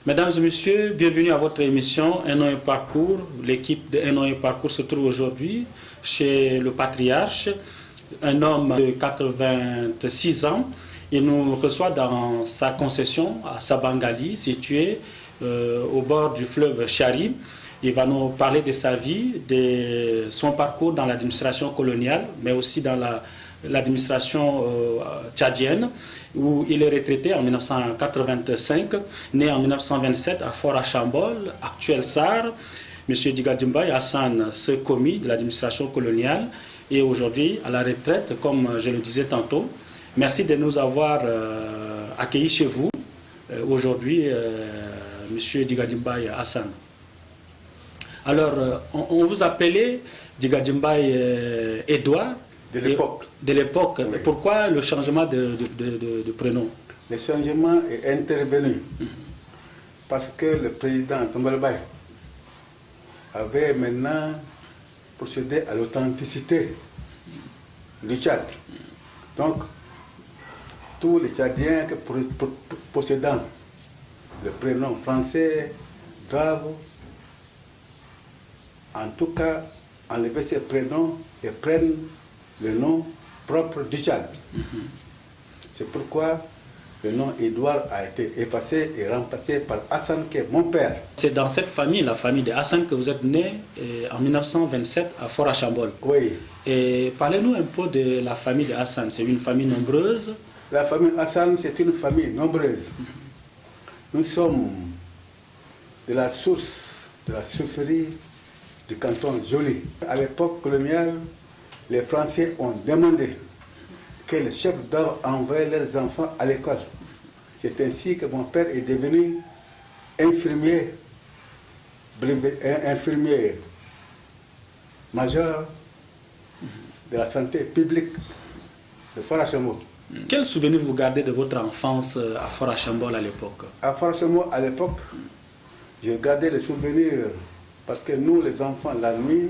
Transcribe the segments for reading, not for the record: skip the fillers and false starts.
Mesdames et messieurs, bienvenue à votre émission Un an et parcours. L'équipe de Un an et parcours se trouve aujourd'hui chez le patriarche, un homme de 86 ans. Il nous reçoit dans sa concession à Sabangali, située au bord du fleuve Chari. Il va nous parler de sa vie, de son parcours dans l'administration coloniale, mais aussi dans l'administration tchadienne, où il est retraité en 1985, né en 1927 à Fort-Archambault, actuel SAR. M. Digadjimbaye Hassan, ce commis de l'administration coloniale, est aujourd'hui à la retraite, comme je le disais tantôt. Merci de nous avoir accueillis chez vous aujourd'hui, M. Digadjimbaye Hassan. Alors, on vous appelait Digadjimbaye Edouard. De l'époque. De l'époque. Oui. Pourquoi le changement de prénom? Le changement est intervenu parce que le président Tombalbaye avait maintenant procédé à l'authenticité du Tchad. Donc, tous les Tchadiens possédant le prénom français doivent en tout cas enlever ces prénoms et prennent le nom propre du Tchad. C'est pourquoi le nom Edouard a été effacé et remplacé par Hassan, qui est mon père. C'est dans cette famille, la famille de Hassan, que vous êtes né en 1927 à Fort-Archambault. Oui. Et parlez-nous un peu de la famille de Hassan. C'est une famille nombreuse? La famille Hassan, c'est une famille nombreuse. Nous sommes de la source de la chaufferie du canton Joly. À l'époque coloniale, les Français ont demandé que les chefs doivent envoyer leurs enfants à l'école. C'est ainsi que mon père est devenu infirmier major de la santé publique de Fort-Archambault. Quel souvenir vous gardez de votre enfance à Fort-Archambault à l'époque? À Fort-Archambault, à l'époque, je gardais les souvenirs parce que nous, les enfants, la nuit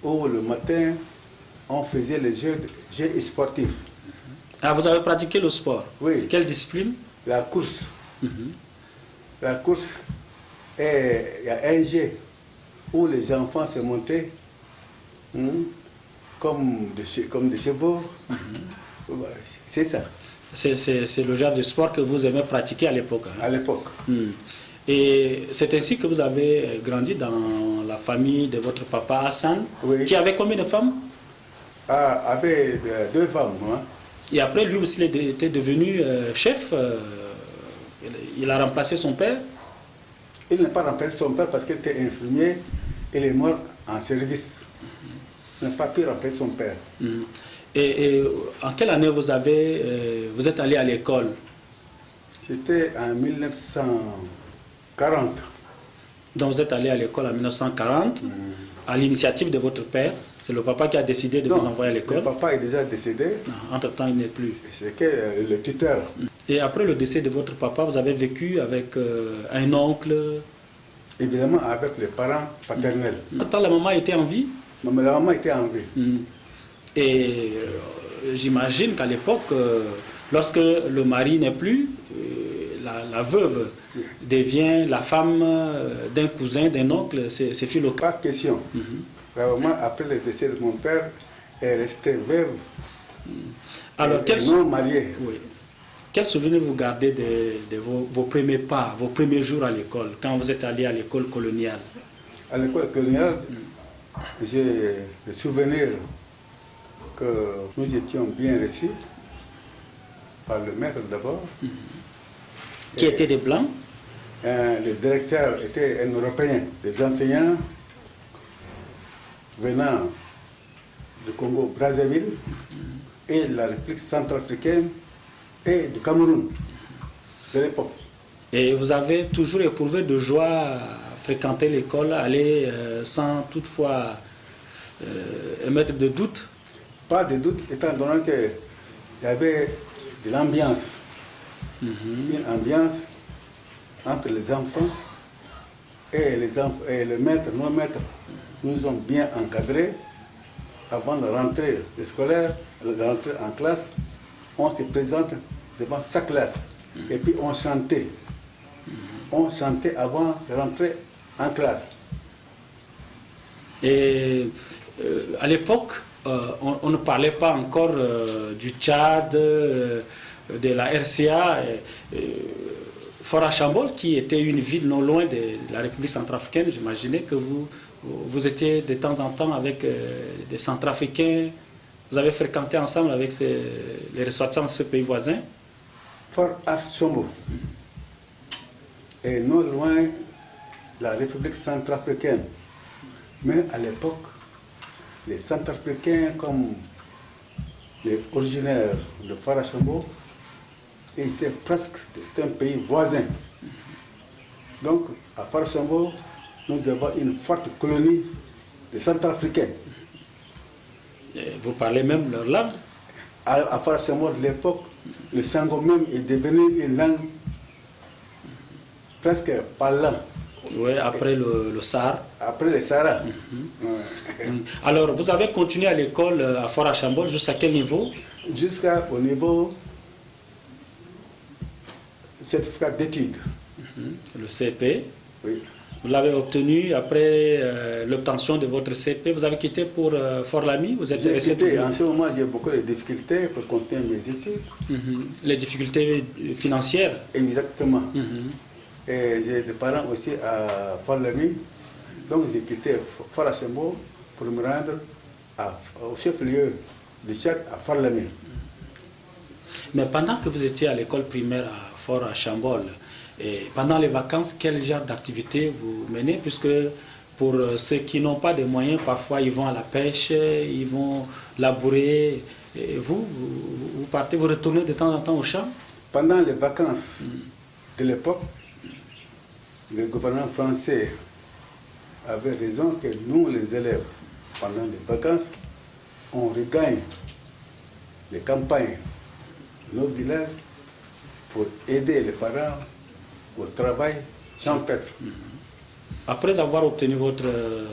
ou le matin, on faisait les jeux sportifs. Ah, vous avez pratiqué le sport? Oui. Quelle discipline? La course. La course, il y a un jeu où les enfants se montaient comme des chevaux. C'est ça. C'est le genre de sport que vous aimez pratiquer à l'époque. Hein? À l'époque. Et c'est ainsi que vous avez grandi dans la famille de votre papa Hassan, oui. Qui avait combien de femmes? Avait 2 femmes. Hein. Et après, lui aussi, il était devenu chef. Il a remplacé son père? Il n'a pas remplacé son père parce qu'il était infirmier. Il est mort en service. Il n'a pas pu remplacer son père. Et en quelle année vous êtes allé à l'école? C'était en 1940. Donc vous êtes allé à l'école en 1940, à l'initiative de votre père. C'est le papa qui a décidé de vous envoyer à l'école. Le papa est déjà décédé. Entre-temps, il n'est plus. C'est que le tuteur. Et après le décès de votre papa, vous avez vécu avec un oncle? Évidemment, avec les parents paternels. Entre-temps, la maman était en vie? La maman était en vie. Et j'imagine qu'à l'époque, lorsque le mari n'est plus, la veuve devient la femme d'un cousin, d'un oncle, c'est fil au Pas de question. La maman, après le décès de mon père, est restée veuve. Alors, non mariée. Oui. Quel souvenir vous gardez de vos premiers pas, vos premiers jours à l'école, quand vous êtes allé à l'école coloniale? À l'école coloniale, j'ai le souvenir que nous étions bien reçus par le maître d'abord. Qui étaient des Blancs? Le directeur était un Européen, des enseignants venant du Congo-Brazzaville et de la République centrafricaine et du Cameroun de l'époque. Et vous avez toujours éprouvé de joie à fréquenter l'école, aller sans toutefois émettre de doute? Pas de doute, étant donné qu'il y avait de l'ambiance. Une ambiance entre les enfants et le maître, nos maîtres nous ont bien encadrés avant de rentrer scolaire, de rentrer en classe. On se présente devant sa classe et puis on chantait. on chantait avant de rentrer en classe. Et à l'époque, on ne parlait pas encore du Tchad, de la RCA. Fort-Archambault, qui était une ville non loin de la République centrafricaine, j'imaginais que vous étiez de temps en temps avec des Centrafricains. Vous avez fréquenté ensemble avec les ressortissants de ce pays voisin. Fort-Archambault est non loin de la République centrafricaine. Mais à l'époque, les Centrafricains, comme les originaires de Fort-Archambault, ils étaient presque un pays voisin. Donc, à Fort-Archambault, nous avons une forte colonie de Centrafricains. Vous parlez même leur langue? À Fort-Archambault, de l'époque, le sango même est devenu une langue presque parlante. Oui, après le Sahara. Après le Sahara. Alors, vous avez continué à l'école à Fort-Archambault jusqu'à quel niveau? Jusqu'au niveau certificat d'études. Le CP. Oui. Vous l'avez obtenu après l'obtention de votre CP. Vous avez quitté pour Fort-Lamy? Vous êtes resté quitté. En ce moment, j'ai beaucoup de difficultés pour continuer mes études. Les difficultés financières? Exactement. Et j'ai des parents aussi à Fort-Lamy. Donc j'ai quitté Fort-Archambault pour me rendre au chef-lieu du Tchad à Fort-Lamy. Mais pendant que vous étiez à l'école primaire à Fort-Archambault, et pendant les vacances, quel genre d'activité vous menez? Puisque pour ceux qui n'ont pas de moyens, parfois ils vont à la pêche, ils vont labourer. Et vous partez, vous retournez de temps en temps au champ? Pendant les vacances de l'époque, le gouvernement français avait raison que nous, les élèves, pendant les vacances, on regagne les campagnes, nos villages, pour aider les parents au travail champêtre. Après avoir obtenu votre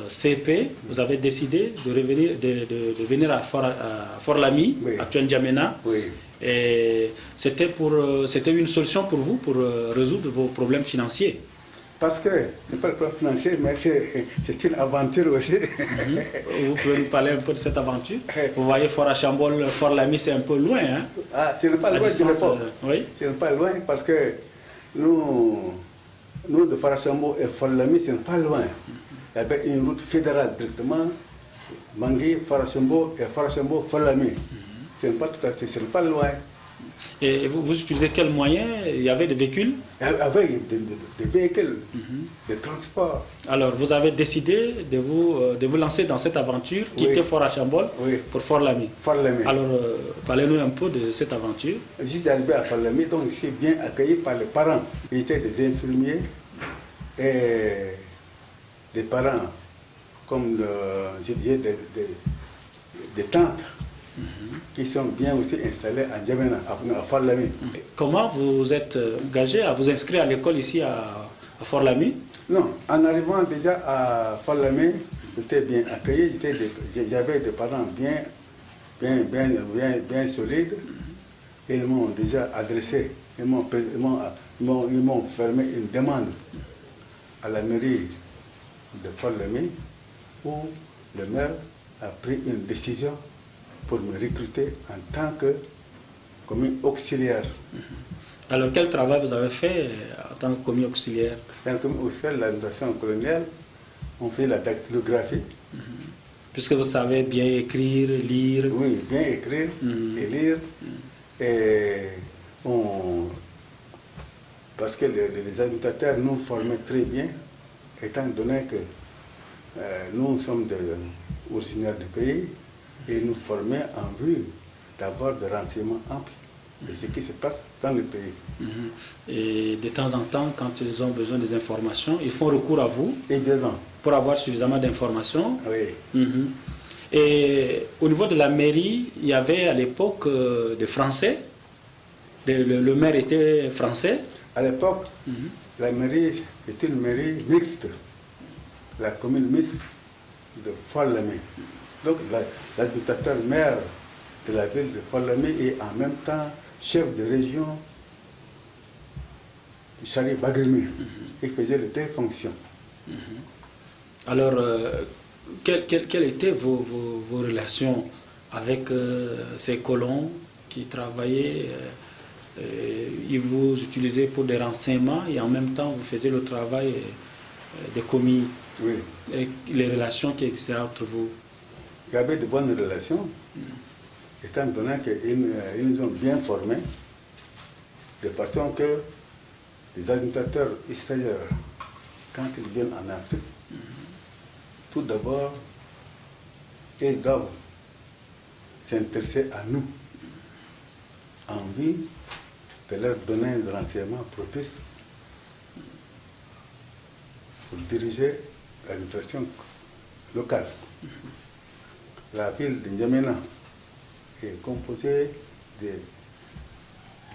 CP, vous avez décidé de revenir, de venir à Fort-Lamy, oui, à N'Djamena. Oui. Et c'était une solution pour vous pour résoudre vos problèmes financiers. Parce que, ce n'est pas le problème financier, mais c'est une aventure aussi. Vous pouvez nous parler un peu de cette aventure? Vous voyez Fort-Archambault, Fort-Lamy, c'est un peu loin, hein? Ah, ce n'est pas loin de l'époque. Oui. Ce n'est pas loin parce que nous de Fort-Archambault et Fort-Lamy, ce n'est pas loin. Il y avait une route fédérale directement, Bangui, Fort-Archambault et Fort-Archambault-Fort-Lamy. Ce n'est pas tout à fait, ce n'est pas loin. Et vous utilisez quels moyens? Il y avait des véhicules? Il y avait des véhicules, des transports. Alors, vous avez décidé de vous lancer dans cette aventure, quitter Fort-Archambault pour Fort-Lamy. Alors, parlez-nous un peu de cette aventure. Je suis arrivé à Fort-Lamy, donc je suis bien accueilli par les parents. Ils étaient des infirmiers et des parents, comme je disais, des tantes. Qui sont bien aussi installés à N'Djamena, à Fort-Lamy. Comment vous êtes engagé à vous inscrire à l'école ici à Fort-Lamy? Non, en arrivant déjà à Fort-Lamy, j'étais bien accueilli, j'avais des parents bien solides. Ils m'ont déjà adressé, ils m'ont fermé une demande à la mairie de Fort-Lamy où le maire a pris une décision pour me recruter en tant que commis auxiliaire. Alors, quel travail vous avez fait en tant que commis auxiliaire? Dans le commis auxiliaire de l'administration coloniale, on fait la dactylographie. Puisque vous savez bien écrire, lire. Oui, bien écrire et lire. Et parce que les administrateurs nous formaient très bien, étant donné que nous sommes originaires du pays, et nous former en vue d'avoir des renseignements amples de ce qui se passe dans le pays. Et de temps en temps, quand ils ont besoin des informations, ils font recours à vous? Évidemment. Pour avoir suffisamment d'informations? Oui. Et au niveau de la mairie, il y avait à l'époque des Français? Le maire était français? À l'époque, la mairie était une mairie mixte, la commune mixte de Fort-Lamy. Donc l'administrateur maire de la ville de Fort-Lamy est en même temps chef de région Chari Bagrimi. Il faisait les deux fonctions. Alors, quelles étaient vos relations avec ces colons qui travaillaient ils vous utilisaient pour des renseignements et en même temps vous faisiez le travail des commis. Oui. Et les relations qui existaient entre vous? Il y avait de bonnes relations, étant donné qu'ils nous ont bien formés, de façon que les administrateurs extérieurs, quand ils viennent en Afrique, tout d'abord, ils doivent s'intéresser à nous, en vue de leur donner des renseignements propices pour diriger l'administration locale. La ville de N'Djamena est composée de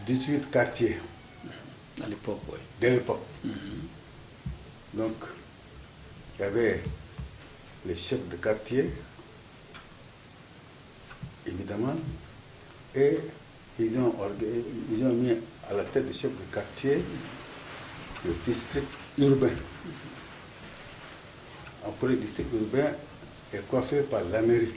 18 quartiers. À l'époque, oui. De l'époque. Donc, il y avait les chefs de quartier, évidemment, et ils ont mis à la tête des chefs de quartier le district urbain. Après, le district urbain est coiffé par la mairie.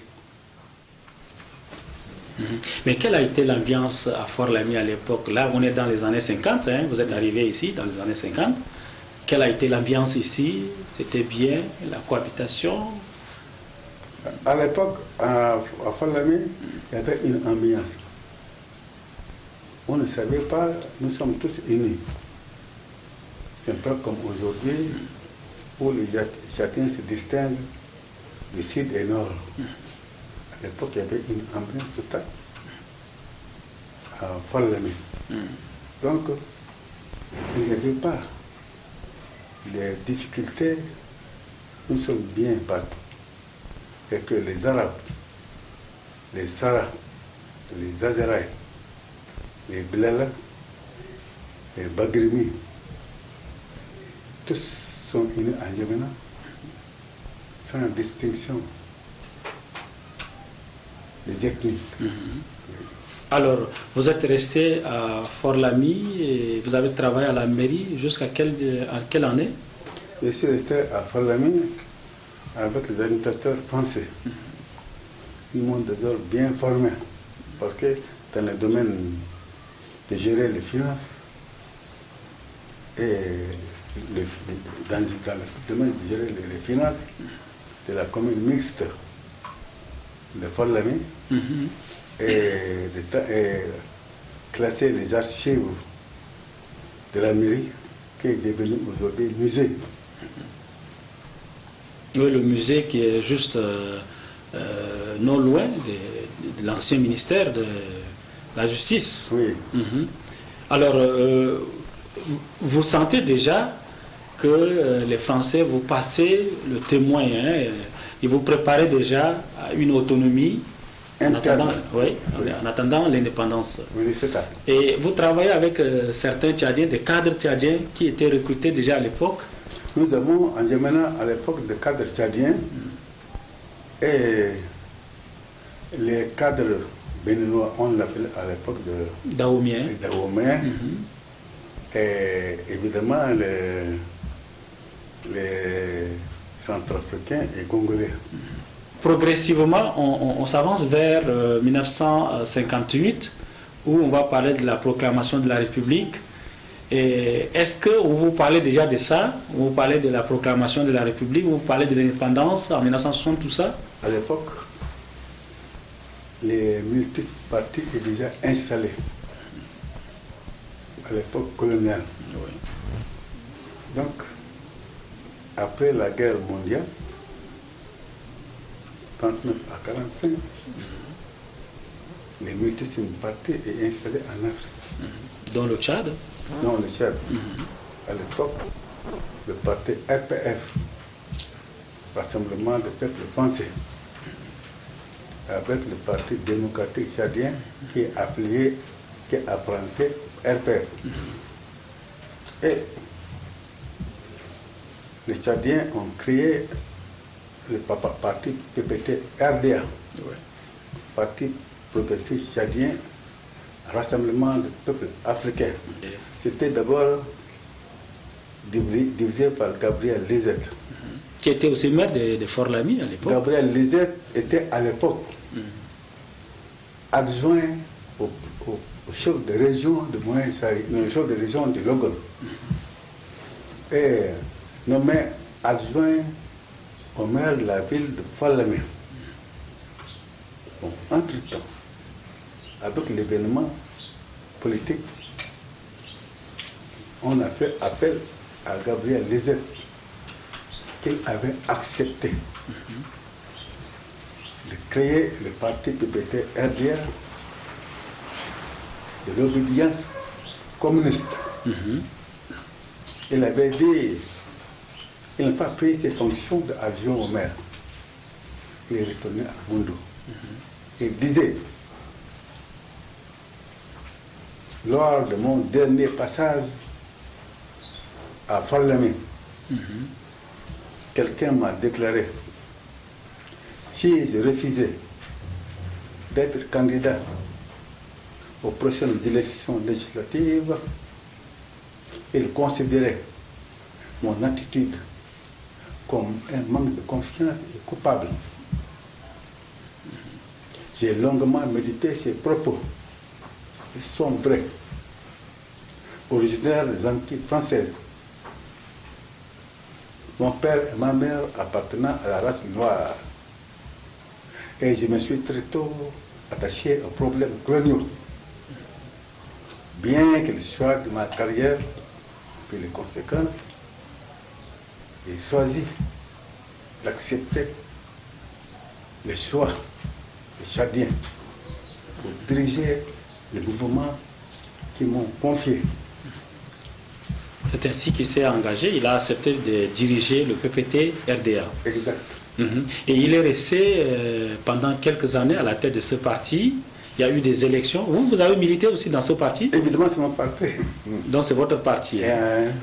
Mais quelle a été l'ambiance à Fort-Lamy à l'époque? Là, on est dans les années 50, hein, vous êtes arrivé ici dans les années 50. Quelle a été l'ambiance ici? C'était bien, la cohabitation? À l'époque, à Fort-Lamy, il y avait une ambiance. On ne savait pas, nous sommes tous unis. C'est pas comme aujourd'hui, où les châtains se distinguent du sud et nord. À l'époque, il y avait une ambiance totale à Fort-Lamy. Donc, il n'y avait pas les difficultés, nous sommes bien partout. Et que les Arabes, les Sarah, les Azeraï, les Bilala, les Bagrimi, tous sont unis en N'Djamena, sans distinction des ethnies. Alors, vous êtes resté à Fort-Lamy et vous avez travaillé à la mairie jusqu'à quelle année? Je suis resté à Fort-Lamy avec les administrateurs français. Ils m'ont d'abord bien formé, parce que dans le domaine de gérer les finances, et dans le domaine de gérer les finances de la commune mixte de Fort-Lamy, et classer les archives de la mairie qui est devenu aujourd'hui musée. Oui, le musée qui est juste non loin de l'ancien ministère de la Justice. Oui. Alors, vous sentez déjà que les Français vous passaient le témoin, hein, ils vous préparaient déjà à une autonomie en attendant l'indépendance. Oui, c'est ça. Et vous travaillez avec certains Tchadiens, des cadres tchadiens qui étaient recrutés déjà à l'époque? Nous avons en N'Djamena à l'époque des cadres tchadiens et les cadres béninois, on l'appelait à l'époque de Dahomey. Et évidemment les Centrafricains et Congolais. Progressivement, on s'avance vers 1958 où on va parler de la proclamation de la République. Est-ce que vous parlez déjà de ça? Vous parlez de la proclamation de la République? Vous parlez de l'indépendance en 1960, tout ça? À l'époque, les multiples partis étaient déjà installés. À l'époque coloniale. Oui. Donc, après la guerre mondiale, 39 à 45, les multiples partis étaient installés en Afrique. Dans le Tchad? Non, le Tchad. À l'époque, le parti RPF, Rassemblement des peuples français, avec le parti démocratique tchadien qui est appelé, qui est apparenté RPF. Et les Tchadiens ont créé le parti PPT RDA, Parti progressiste tchadien, Rassemblement des peuples africains. C'était d'abord dirigé par Gabriel Lisette. Qui était aussi maire de Fort-Lamy à l'époque. Gabriel Lisette était à l'époque adjoint au chef de région de Moyen-Sari, le chef de région de Logone, et nommé adjoint au maire de la ville de Fort-Lamy. Bon, entre-temps, avec l'événement politique, on a fait appel à Gabriel Lisette, qu'il avait accepté de créer le parti PPT-RDA de l'obédience communiste. Il avait dit, il n'a pas pris ses fonctions d'adjoint au maire. Il est retourné à Mundo. Il disait, lors de mon dernier passage à Fort-Lamy, quelqu'un m'a déclaré, si je refusais d'être candidat aux prochaines élections législatives, il considérait mon attitude comme un manque de confiance et coupable. J'ai longuement médité ces propos. Ils sont vrais, originaires des Antilles françaises. Mon père et ma mère appartenant à la race noire. Et je me suis très tôt attaché aux problèmes coloniaux. Bien que le choix de ma carrière, puis les conséquences, j'ai choisi d'accepter les choix des Tchadiens pour diriger les mouvements qui m'ont confié. C'est ainsi qu'il s'est engagé, il a accepté de diriger le PPT-RDA. Exact. Et il est resté pendant quelques années à la tête de ce parti. Il y a eu des élections. Vous avez milité aussi dans ce parti? Évidemment, c'est mon parti. Donc c'est votre parti.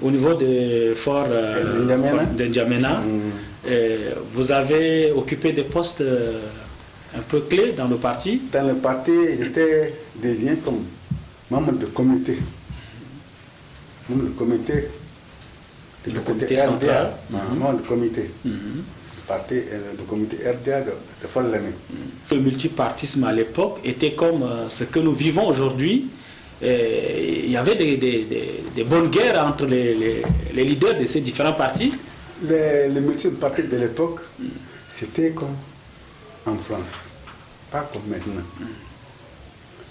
Au niveau de Fort de N'Djamena, vous avez occupé des postes un peu clés dans le parti? Dans le parti, j'étais désigné comme membre de comité. Membre du comité. Le comité central. Membre du comité. Parti, le comité RDA de Fort-Lamy. Le multipartisme à l'époque était comme ce que nous vivons aujourd'hui. Il y avait des bonnes guerres entre les leaders de ces différents partis. Les multipartistes de l'époque, c'était comme en France, pas comme maintenant.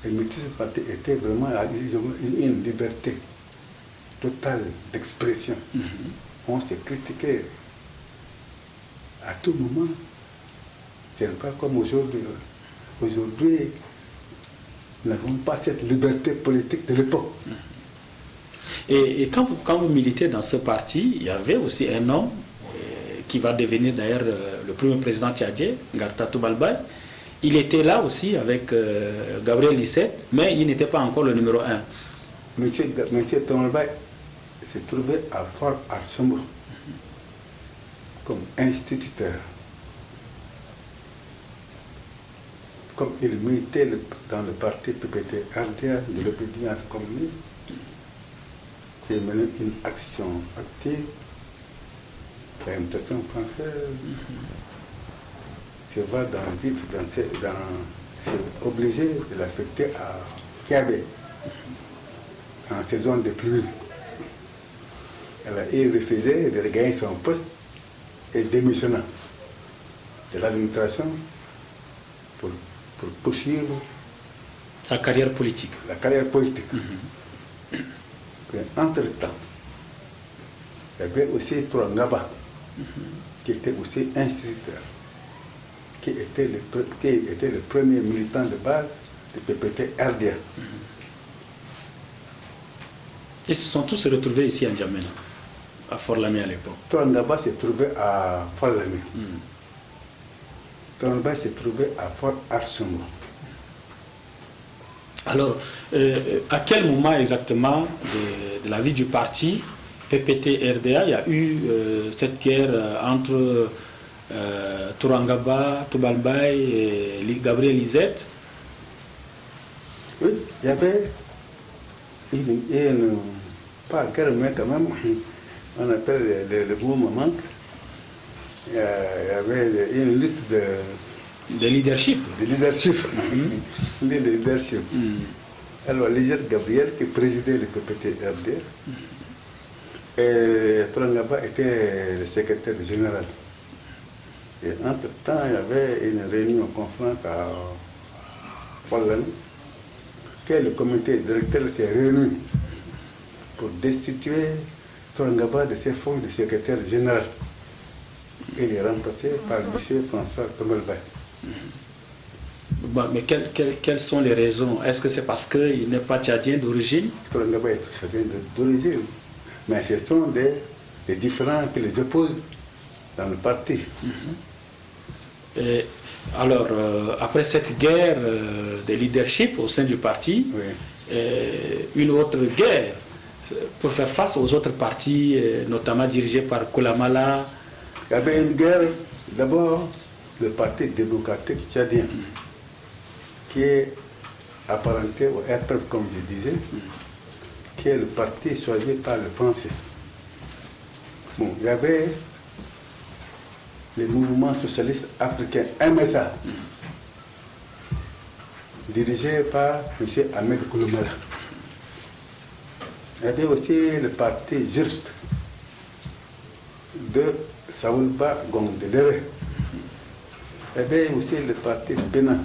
Les multipartistes étaient vraiment une liberté totale d'expression. On s'est critiqué à tout moment. Ce n'est pas comme aujourd'hui. Aujourd'hui, nous n'avons pas cette liberté politique de l'époque. Et quand vous militez dans ce parti, il y avait aussi un homme qui va devenir d'ailleurs le premier président tchadien, Ngarta Toubalbaye. Il était là aussi avec Gabriel Lisette, mais il n'était pas encore le numéro 1. Monsieur Toubalbaye s'est trouvé à Fort Arsembo comme instituteur. Comme il militait dans le parti PPT-RDA de l'obédience communiste, il mené une action active, l'administration française se va c'est obligé de l'affecter à Kiabé en saison de pluie. Il refusait de regagner son poste et démissionnant de l'administration pour poursuivre sa carrière politique. La carrière politique. Entre-temps, il y avait aussi Tourangaba, qui était aussi instituteur, qui était le premier militant de base du PPT-RDA. Ils se sont tous retrouvés ici à N'Djamena, à Fort-Lamy à l'époque. Tourangaba s'est trouvé à Fort-Lamy. Tourangaba s'est trouvé à Fort Arsembo. Alors, à quel moment exactement de la vie du parti PPT-RDA il y a eu cette guerre entre Tourangaba, Toubalbaye et Gabriel Lisette? Oui, il y avait pas guerre, mais quand même on appelle le mouvement manque. Il y avait une lutte de leadership. De leadership. De leadership. Alors, Liger Gabriel, qui présidait le PPT-RD, et Trangaba était le secrétaire général. Et entre-temps, il y avait une réunion, une conférence à Follan, que le comité directeur s'est réuni pour destituer Trangaba de ses fonctions de secrétaire général. Il est remplacé par M. François Tomelbay. Bon, mais quelles sont les raisons? Est-ce que c'est parce qu'il n'est pas tchadien d'origine? Trangaba est tchadien d'origine, mais ce sont des différends qui les opposent dans le parti. Et alors, après cette guerre de leadership au sein du parti, Oui. Une autre guerre pour faire face aux autres partis, notamment dirigés par Koulamala. Il y avait une guerre, d'abord, le Parti démocratique tchadien, qui est apparenté au RPF, comme je disais, qui est le parti choisi par le Français. Bon, il y avait le mouvement socialiste africain, MSA, dirigé par M. Ahmed Kouloumala. Il y avait aussi le parti Juste de Saoulba Gondelere. Il y avait aussi le parti Bénin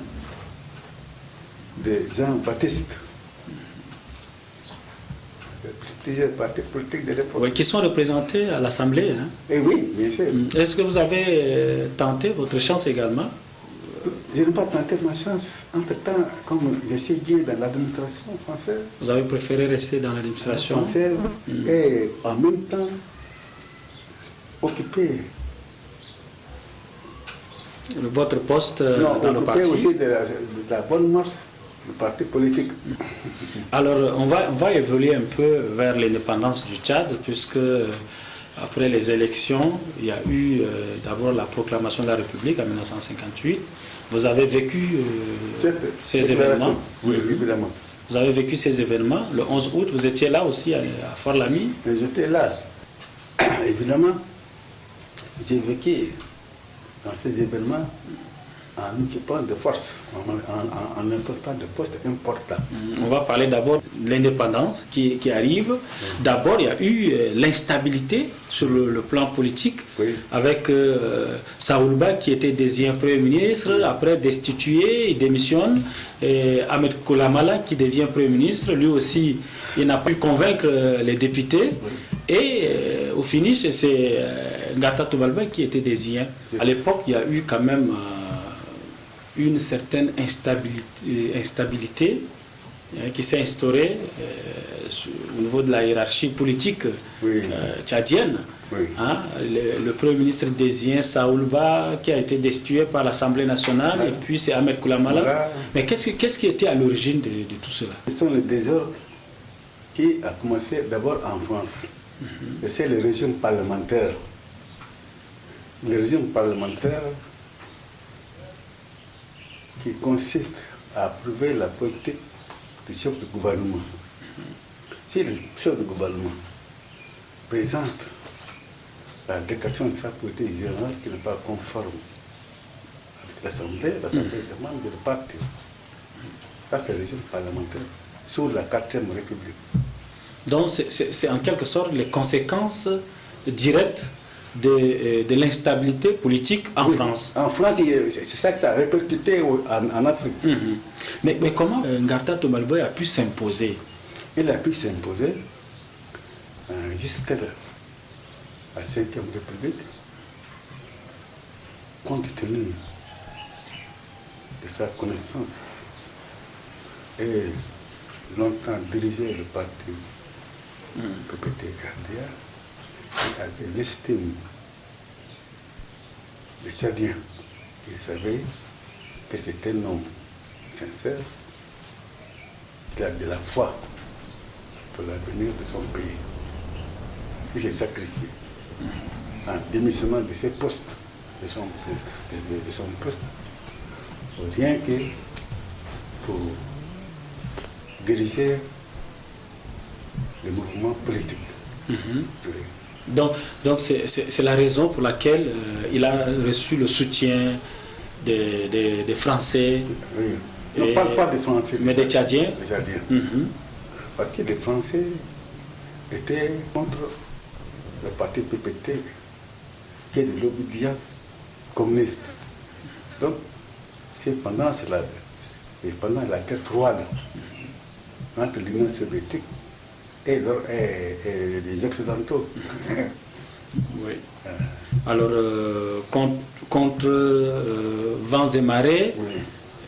de Jean-Baptiste. Plusieurs partis politiques de l'époque. Oui, qui sont représentés à l'Assemblée. Hein? Et oui, bien sûr. Est-ce que vous avez tenté votre chance également? Je n'ai pas tenté ma chance. Entre-temps, comme je suis bien dans l'administration française, Vous avez préféré rester dans l'administration française et en même temps occuper votre poste non, dans le parti? aussi de la bonne marche du parti politique. Alors, on va évoluer un peu vers l'indépendance du Tchad, puisque après les élections, il y a eu d'abord la proclamation de la République en 1958. Vous avez vécu ces événements? Oui, évidemment. Vous avez vécu ces événements. Le 11 août, vous étiez là aussi à Fort-Lamy? J'étais là. Évidemment, j'ai vécu dans ces événements en occupant de force, en important de postes importants. On va parler d'abord de l'indépendance qui arrive. D'abord, il y a eu l'instabilité sur le plan politique, Oui. avec Saoulba qui était désigné Premier ministre, après destitué, il démissionne, et Ahmed Koulamala qui devient Premier ministre, lui aussi, il n'a pas pu convaincre les députés, et au finish, c'est Ngata Tobalba qui était désigné. À l'époque, il y a eu quand même une certaine instabilité qui s'est instaurée au niveau de la hiérarchie politique tchadienne. Oui. Hein, le Premier ministre désigné Saoulba qui a été destitué par l'Assemblée nationale, et puis c'est Ahmed Koulamala. Voilà. Mais qu'est-ce qui était à l'origine de tout cela? Ce sont les désordres qui a commencé d'abord en France. Et c'est le régime parlementaire. Le régime parlementaire qui consiste à approuver la politique du chef de gouvernement. Si le chef de gouvernement présente la déclaration de sa politique générale qui n'est pas conforme avec l'Assemblée, l'Assemblée demande de le partir. Ça, c'est le régime parlementaire sous la 4e République. Donc c'est en quelque sorte les conséquences directes de l'instabilité politique en France. En France, c'est ça que ça a répercuté en Afrique. Mais comment Ngata Tobalba a pu s'imposer? Il a pu s'imposer jusqu'à la 5e République, compte tenu de sa connaissance et longtemps dirigé le parti PPT-RDA, il avait l'estime des Tchadiens. Il savait que c'était un homme sincère, qui a de la foi pour l'avenir de son pays. Il s'est sacrifié en démissionnant de ses postes, de son poste, rien que pour diriger le mouvement politique. Donc c'est la raison pour laquelle il a reçu le soutien des Français. Oui. On ne parle pas des Français. Mais des Tchadiens. Des Tchadiens. Parce que les Français étaient contre le parti PPT, qui est de l'obédience communiste. Donc, c'est pendant la guerre froide entre l'Union soviétique et les Occidentaux. Oui. Alors, contre vents et marées, Oui.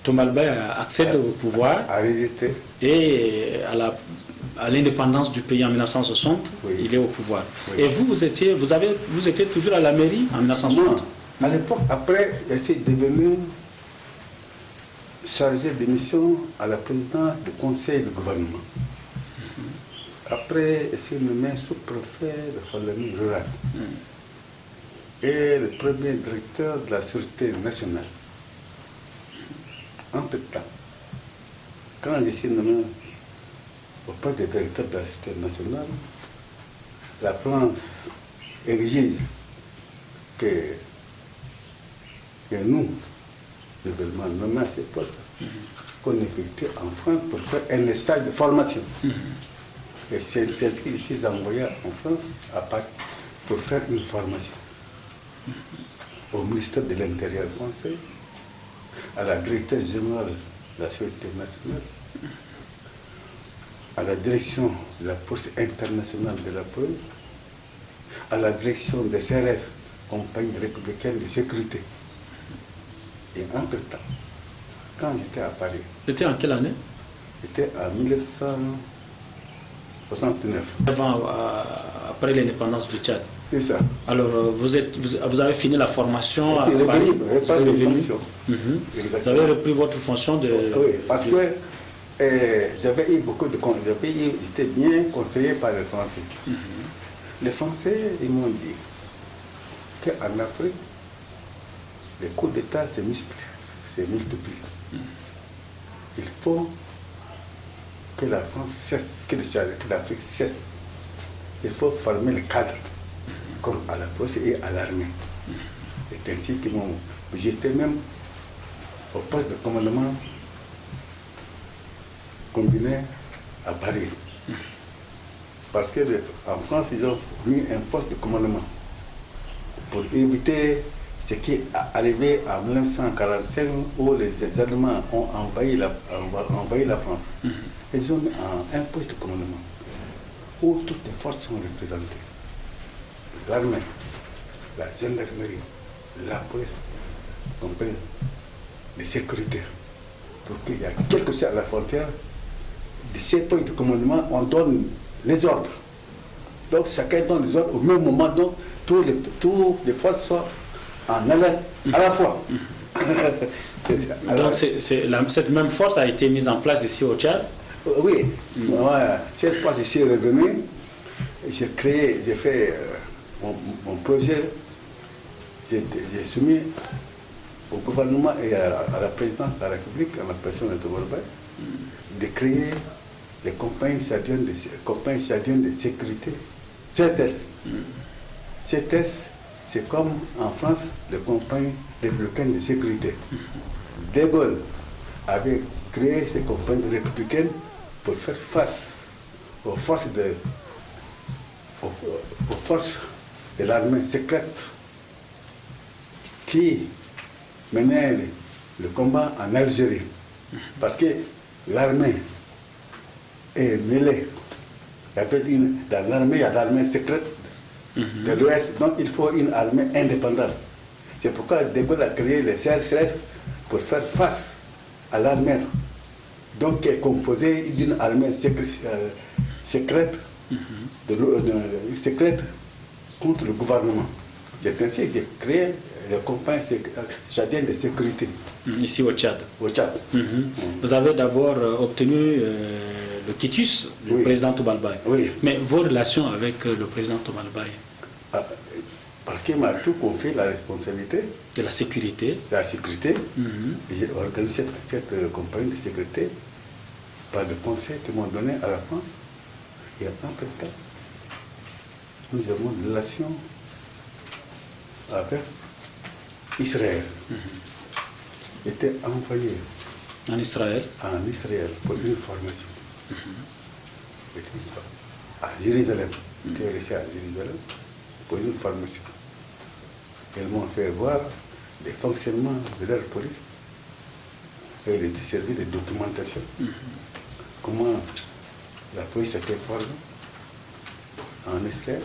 Tomalbaye accède au pouvoir A résisté. et à l'indépendance du pays en 1960, Oui. il est au pouvoir. Oui. Et vous étiez toujours à la mairie en 1960? Non. À l'époque, après, je suis devenu chargé de mission à la présidence du conseil de gouvernement. Après, je suis nommé sous-préfet de Falémie rural et le premier directeur de la Sûreté nationale. Entre-temps, quand je suis nommé au poste de directeur de la Sûreté nationale, la France exige que nous, nouvellement nommés à ces postes, qu'on effectue en France pour faire un stage de formation. Et c'est ce que je suis envoyé en France à Paris pour faire une formation au ministère de l'Intérieur français, à la directrice générale de la Sûreté nationale, à la direction de la police internationale de la police, à la direction des CRS, Compagnie républicaine de sécurité. Et entre-temps, quand j'étais à Paris... C'était en quelle année? C'était en 1969. Après l'indépendance du Tchad. C'est ça. Alors, vous avez fini la formation à Puis Paris. vous avez repris votre fonction de... Oui, parce que j'avais eu beaucoup de... J'étais bien conseillé par les Français. Les Français, ils m'ont dit qu'en Afrique, les coups d'État se multiplient. Il faut que la France cesse, que l'Afrique cesse. Il faut former le cadre, comme à la police et à l'armée. C'est ainsi qu'ils m'ont... J'étais même au poste de commandement combiné à Paris. Parce qu'en France, ils ont mis un poste de commandement pour éviter ce qui est arrivé en 1945 où les Allemands ont envahi la France. Ils ont mis un poste de commandement où toutes les forces sont représentées. L'armée, la gendarmerie, la police, compagnie de sécurité. Pour qu'il y ait quelque chose à la frontière, de ces postes de commandement, on donne les ordres. Donc chacun donne les ordres au même moment, donc toutes les forces sont en alerte à la fois. Donc cette même force a été mise en place ici au Tchad? Oui, cette fois je suis revenu, j'ai fait mon projet, j'ai soumis au gouvernement et à la présidence de la République, à la personne de Tomalbaye, de créer les compagnies tchadiennes de sécurité, CTS. CTS, c'est comme en France, les compagnies républicaines de sécurité. De Gaulle avait créé ces compagnies républicaines pour faire face aux forces de l'armée secrète qui menaient le combat en Algérie. Parce que l'armée est mêlée. Dans l'armée, il y a l'armée secrète de l'Ouest, donc il faut une armée indépendante. C'est pourquoi De Gaulle a créé les CRS pour faire face à l'armée, donc qui est composée d'une armée secrète, secrète contre le gouvernement. C'est ainsi que j'ai créé les compagnies tchadiennes de sécurité. Ici au Tchad. Au Tchad. Vous avez d'abord obtenu le quitus du président Tomalbaye. Oui. Mais vos relations avec le président Tomalbaye? Parce qu'il m'a tout confié la responsabilité. De la sécurité. De la sécurité. J'ai organisé cette compagnie de sécurité par le conseil qu'ils m'ont donné à la France. Et en peu de temps, nous avons une relation avec Israël. J'étais envoyé En Israël. Pour une formation. À Jérusalem. J'étais resté à Jérusalem pour une formation. Ils m'ont fait voir les fonctionnements de leur police et les services de documentation. Comment la police a été formée en Israël.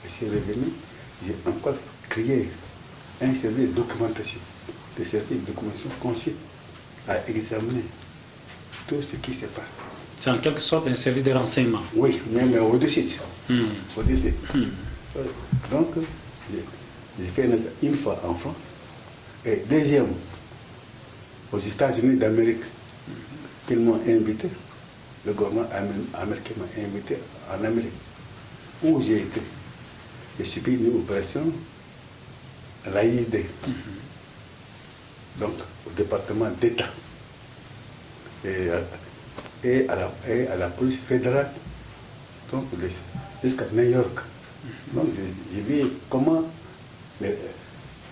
Je suis revenu, j'ai encore créé un service de documentation. Des services de documentation consiste à examiner tout ce qui se passe. C'est en quelque sorte un service de renseignement. Oui, mais au-dessus. Au-dessus. Donc, j'ai fait une fois en France. Et deuxième, aux États-Unis d'Amérique, ils m'ont invité. Le gouvernement américain m'a invité en Amérique, où j'ai été. J'ai subi une opération à l'AID, donc au département d'État, et à la police fédérale, donc jusqu'à New York. Donc j'ai vu comment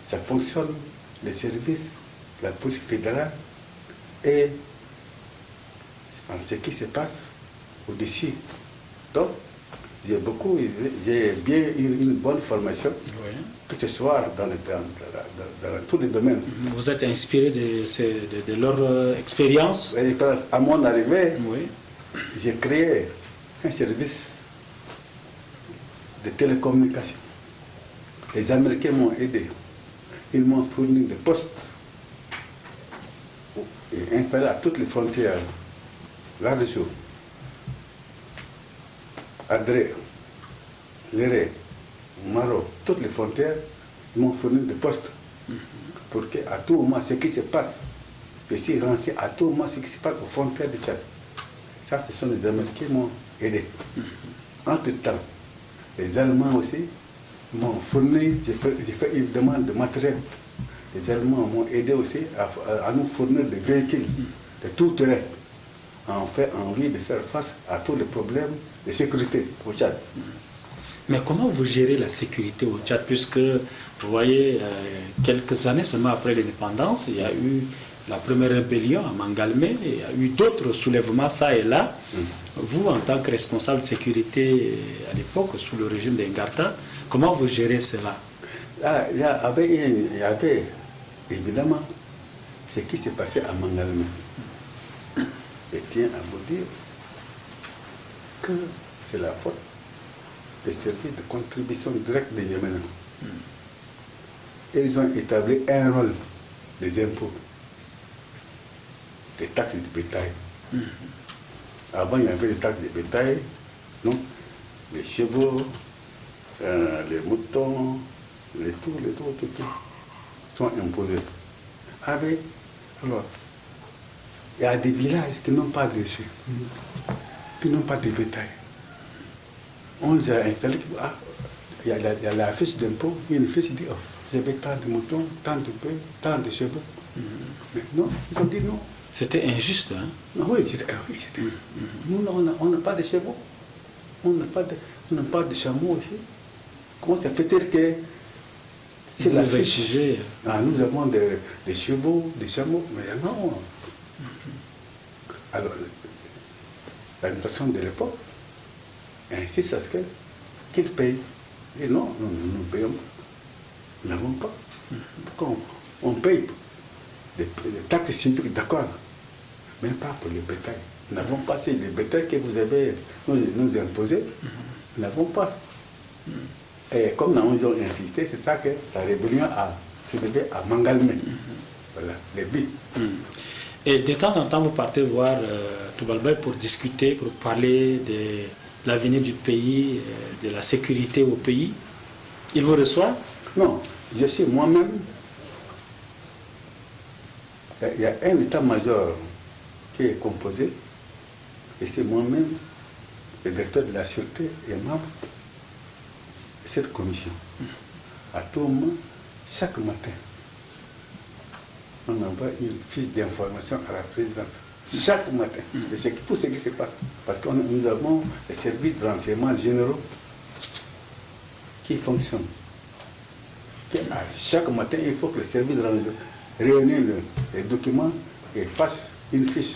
ça fonctionne, les services, la police fédérale, et en ce qui se passe au-dessus. Donc, j'ai bien eu une bonne formation, que ce soit dans tous les domaines. Vous êtes inspiré de leur expérience? À mon arrivée, j'ai créé un service de télécommunication. Les Américains m'ont aidé. Ils m'ont fourni des postes et installé à toutes les frontières, là-dessous. Adré, Léré, Maroc, toutes les frontières, ils m'ont fourni des postes. Pour qu'à tout moment, ce qui se passe, je suis renseigné à tout moment ce qui se passe aux frontières de Tchad. Ça, ce sont les Américains qui m'ont aidé. Entre-temps, les Allemands aussi m'ont fourni, j'ai fait une demande de matériel. Les Allemands m'ont aidé aussi à nous fournir des véhicules de tout terrain. En fait, envie de faire face à tous les problèmes de sécurité au Tchad. Mais comment vous gérez la sécurité au Tchad, puisque, vous voyez, quelques années seulement après l'indépendance, il y a eu la première rébellion à Mangalmé, il y a eu d'autres soulèvements ça et là. Vous, en tant que responsable de sécurité à l'époque, sous le régime d'Engarta, comment vous gérez cela? Il y avait évidemment ce qui s'est passé à Mangalmé. Je tiens à vous dire que c'est la faute des services de contribution directe des Yéméniens. Ils ont établi un rôle des impôts, des taxes de bétail. Avant, il y avait des taxes de bétail, non? Les chevaux, les moutons, tout sont imposés. Alors, il y a des villages qui n'ont pas de chevaux, qui n'ont pas de bétail. On les a installés, il y a la fiche d'impôt, une fiche dit, oh, j'avais tant de moutons, tant de bœufs, tant de chevaux. Mais non, ils ont dit non. C'était injuste, hein? Oui, c'était. Nous, on n'a pas de chevaux. On n'a pas de chameaux ici. Comment ça fait-il que c'est la fiche? Nous avons des chevaux, des chameaux, mais non. Alors, l'administration de l'époque insiste à ce qu'ils payent. Et non, nous ne payons pas. Nous n'avons pas. Pourquoi on paye des taxes civiques, d'accord, mais pas pour le bétail. Nous n'avons pas ces bétails que vous avez nous imposés. Nous n'avons pas. Et comme nous avons insisté, c'est ça que la rébellion a soulevé à Mangalmé. Voilà, les billes. Et de temps en temps, vous partez voir Toubalbaye pour discuter, pour parler de l'avenir du pays, de la sécurité au pays. Il vous reçoit? Non, je suis moi-même. Il y a un état-major qui est composé, et c'est moi-même, le directeur de la sûreté et membre de cette commission. À tout moment, chaque matin, on envoie une fiche d'information à la présidente. Chaque matin, de tout ce qui se passe. Parce que nous avons les services de renseignement généraux qui fonctionne. Chaque matin, il faut que le service réunisse les documents et fasse une fiche.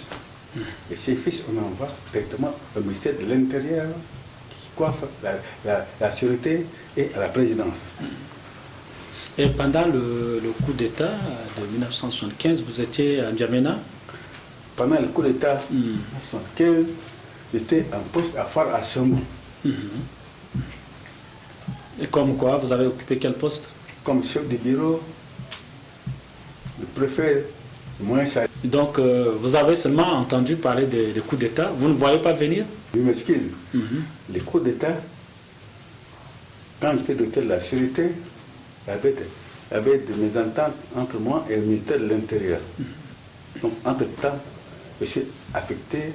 Et ces fiches, on envoie directement au ministère de l'Intérieur, qui coiffe la sûreté et à la présidence. Et pendant le coup d'État de 1975, vous étiez à N'Djamena? Pendant le coup d'État de 1975, j'étais en poste à Far Assomou. Et comme quoi, vous avez occupé quel poste? Comme chef de bureau, le préfet de Moyen-Chari. Donc, vous avez seulement entendu parler des coups d'État, vous ne voyez pas venir? Je m'excuse. Les coups d'État, quand j'étais docteur de la sécurité, il y avait des mésententes entre moi et le ministère de l'Intérieur. Donc, entre-temps, je suis affecté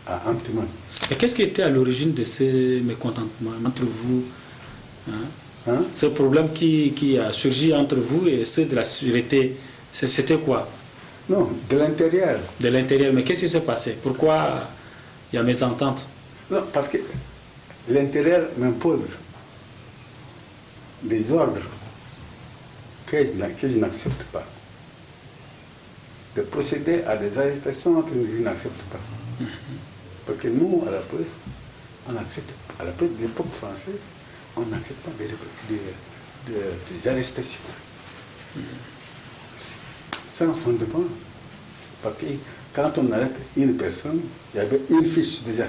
à Antiman. Et qu'est-ce qui était à l'origine de ces mécontentements entre vous, ce problème qui a surgi entre vous et ceux de la sécurité, c'était quoi? Non, de l'intérieur. De l'intérieur, mais qu'est-ce qui s'est passé? Pourquoi il y a mésentente? Non, parce que l'intérieur m'impose des ordres que je n'accepte pas. De procéder à des arrestations que je n'accepte pas. Parce que nous, à la police, on accepte, à la police de l'époque française, on n'accepte pas des arrestations. Sans fondement. Parce que quand on arrête une personne, il y avait une fiche déjà.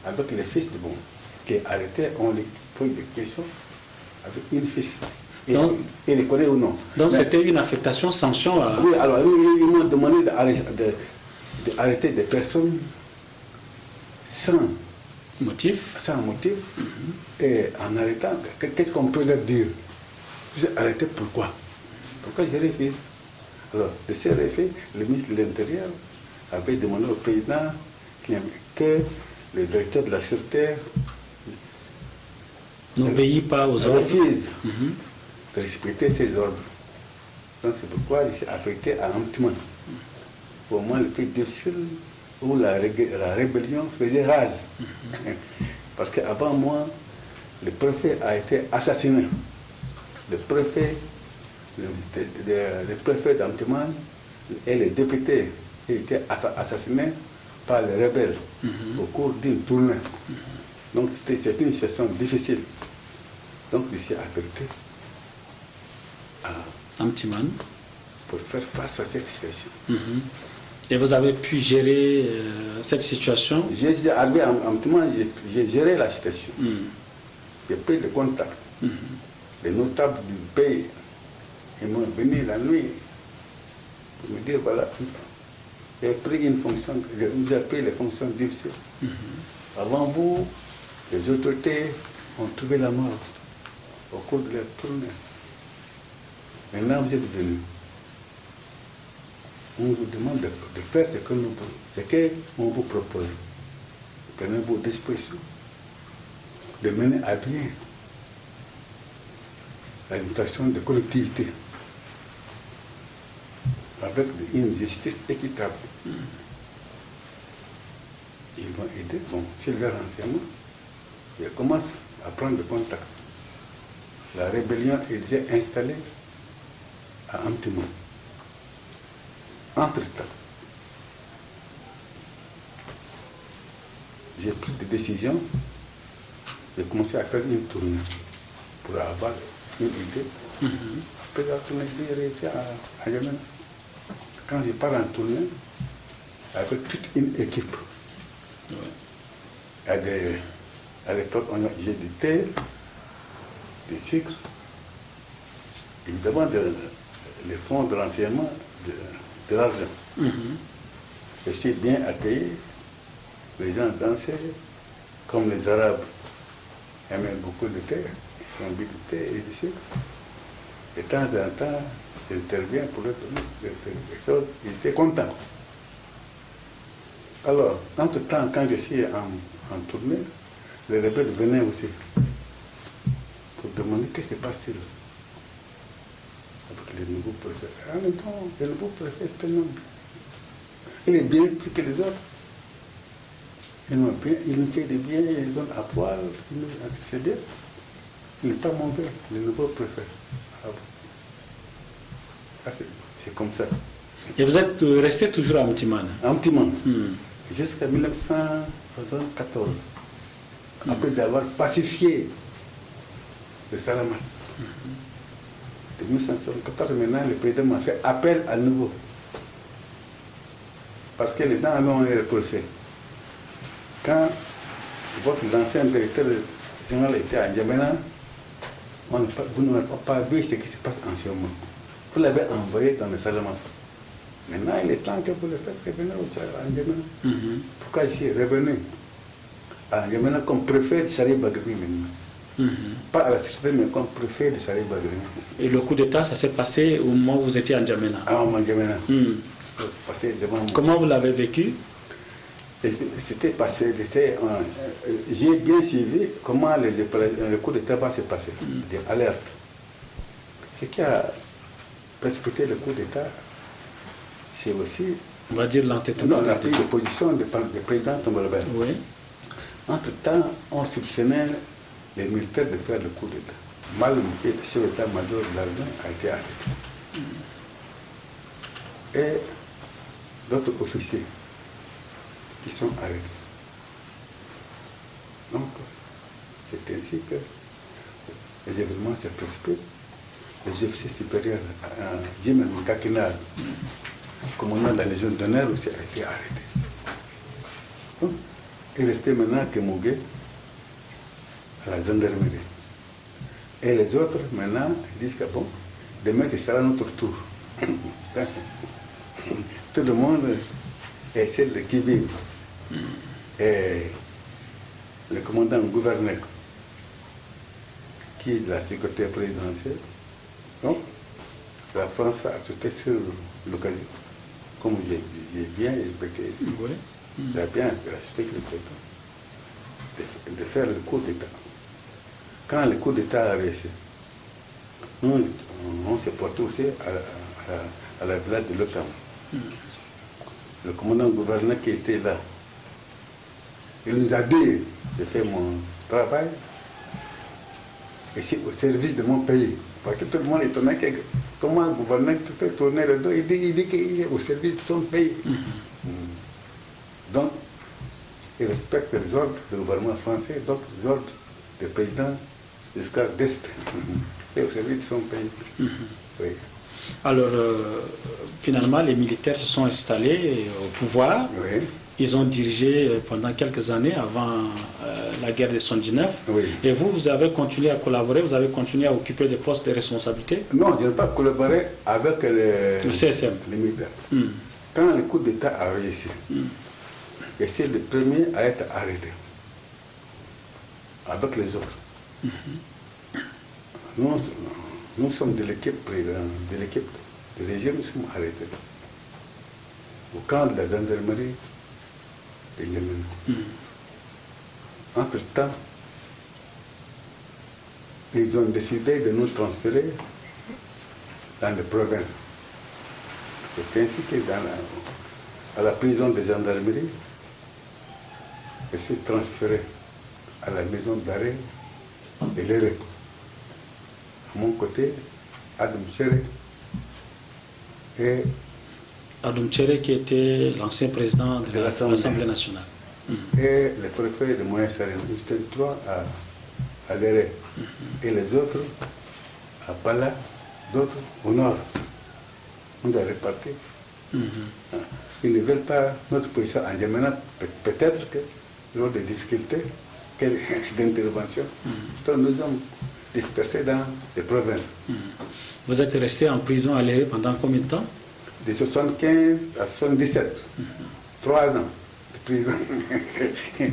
Avec les fiches de bon, qui est arrêté, on lui pose des questions avec une fiche. Et les connaît ou non. Donc c'était une affectation sanction à... Oui, alors ils m'ont demandé d'arrêter des personnes sans motif. Sans motif. Et en arrêtant, qu'est-ce qu'on peut leur dire? Vous êtes arrêté pourquoi? Pourquoi j'ai refusé? Alors, de ces refus, le ministre de l'Intérieur avait demandé au président que le directeur de la sûreté n'obéit pas aux ordres. Refuse de respecter ses ordres. Donc c'est pourquoi il s'est affecté à Antiman. Au moment le plus difficile où la rébellion faisait rage. Parce qu'avant moi, le préfet a été assassiné. Le préfet d'Antiman et les députés ont été assassinés par les rebelles au cours d'une tournée. Donc c'est une situation difficile. Donc je suis affecté à Antiman pour faire face à cette situation. Et vous avez pu gérer cette situation? J'ai arrivé à Antiman, j'ai géré la situation. J'ai pris le contact. Les notables du pays, ils m'ont venu la nuit pour me dire voilà, j'ai pris une fonction, j'ai pris les fonctions difficiles. Avant vous, les autorités ont trouvé la mort au cours de leur tournée. Maintenant, vous êtes venus. On vous demande de faire ce qu'on vous propose. Prenez vos dispositions de mener à bien l'administration de collectivités avec une justice équitable. Ils vont aider. Bon, sur leur renseignement, ils commencent à prendre contact. La rébellion est déjà installée à Antiman. Entre-temps, j'ai pris des décisions. J'ai commencé à faire une tournée pour avoir une idée. Après la tournée, j'ai réussi à N'Djamena. Quand je pars en tournée, avec toute une équipe, à l'époque, j'ai du thé, du sucre, évidemment les fonds de renseignement, de l'argent. Je suis bien accueilli, les gens dansaient comme les Arabes aimaient beaucoup le thé, ils ont bu du thé et du sucre. De temps en temps, j'interviens pour leur donner des choses, ils étaient contents. Alors, entre-temps, quand je suis en tournée, les rebelles venaient aussi pour demander qu'est-ce qui se passe-t-il avec les nouveaux préfets. En même temps, le nouveau préfet, c'est tellement bien. Il est bien plus que les autres. Il nous fait des biens, il nous donne à poil, c'est bien. Il n'est pas mauvais, le nouveau préfet. Ah, c'est comme ça. Et vous êtes resté toujours à Mtimane? À Mtimane, jusqu'à 1974. Après avoir pacifié le Salamat. De 1974, maintenant, le président m'a fait appel à nouveau. Parce que les gens l'ont reproché. Quand l'ancien directeur général était à N'Djamena, vous n'avez pas vu ce qui se passe en ce moment. Vous l'avez envoyé dans le Salamat. Maintenant, il est temps que vous le faites revenir à N'Djamena. Pourquoi je suis revenu à N'Djamena comme préfet de Chari Bagri maintenant? Pas à la société, mais comme préfet de Chari Bagri. Et le coup d'État, ça s'est passé au moment où vous étiez à N'Djamena? À N'Djamena. Comment vous l'avez vécu? C'était passé, j'ai bien suivi comment le coup d'État va se passer, alerte. Ce qui a précipité le coup d'État, c'est aussi... On va dire l'entêtement. Non, la prise de position du président Tombolobert. Oui. Entre-temps, on soupçonnait les militaires de faire le coup d'État. Malm, qui était chef d'état-major de l'armée, a été arrêté. Et d'autres officiers qui sont arrêtés. Donc, c'est ainsi que les événements se précipitent. Les officiers supérieurs, Jimmy Kakina, commandant de la Légion d'honneur, aussi a été arrêté. Donc, il restait maintenant que Mougué à la gendarmerie. Et les autres, maintenant, ils disent que bon, demain, ce sera notre tour. Tout le monde essaie de qui vive. Et le commandant gouverneur, qui est de la sécurité présidentielle, donc la France a sauté sur l'occasion, comme j'ai bien expliqué ici. Oui. Il a bien respecté le président de faire le coup d'État. Quand le coup d'État a réussi, nous, on s'est porté aussi à la village de l'OTAN. Le commandant gouverneur qui était là, il nous a dit, j'ai fait mon travail ici au service de mon pays. Parce que tout le monde est étonné que comment un gouverneur peut tourner le dos, il dit qu'il est au service de son pays. Donc, il respecte les ordres du gouvernement français, donc les ordres du président jusqu'à l'Est, et au service de son pays. Oui. Alors, finalement, les militaires se sont installés au pouvoir. Oui. Ils ont dirigé pendant quelques années avant la guerre de 79. Oui. Et vous avez continué à collaborer, vous avez continué à occuper des postes de responsabilité? Non, je n'ai pas collaboré avec le CSM. Les militaires. Quand le coup d'État a réussi, et c'est le premier à être arrêté, avec les autres. Nous sommes de l'équipe du régime, nous sommes arrêtés au camp de la gendarmerie de N'Djamena. Entre-temps, ils ont décidé de nous transférer dans les provinces. C'est ainsi que à la prison de gendarmerie, je suis transféré à la maison d'arrêt de l'Éré. À mon côté, Adam Chere et Adam Chere qui était l'ancien président de l'Assemblée nationale. Et le préfet de Moyen-Sarène. Ils étaient trois à l'Éré. Et les autres à Bala, d'autres au nord. Nous avons réparti. Ils ne veulent pas notre position en N'Djamena. Peut-être que lors des difficultés d'intervention, nous sommes dispersés dans les provinces. Vous êtes resté en prison à l'Éré pendant combien de temps? De 75 à 77. 3 ans de prison.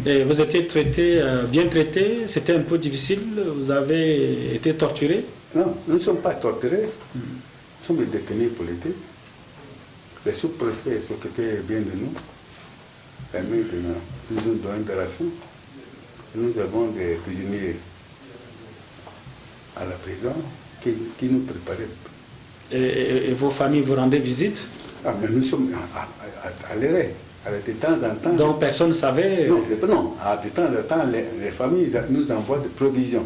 Et vous étiez traité, bien traité? C'était un peu difficile? Vous avez été torturé? Non, nous ne sommes pas torturés. Nous sommes des détenus politiques. Les sous-préfets s'occupaient bien de nous. Et maintenant, nous nous donnons des rations. Nous avons des prisonniers à la prison qui nous préparaient. Et vos familles vous rendaient visite? Ah, mais nous sommes à l'Éré. Alors, de temps en temps... Donc personne ne savait... Non, de temps en temps, les familles nous envoient des provisions.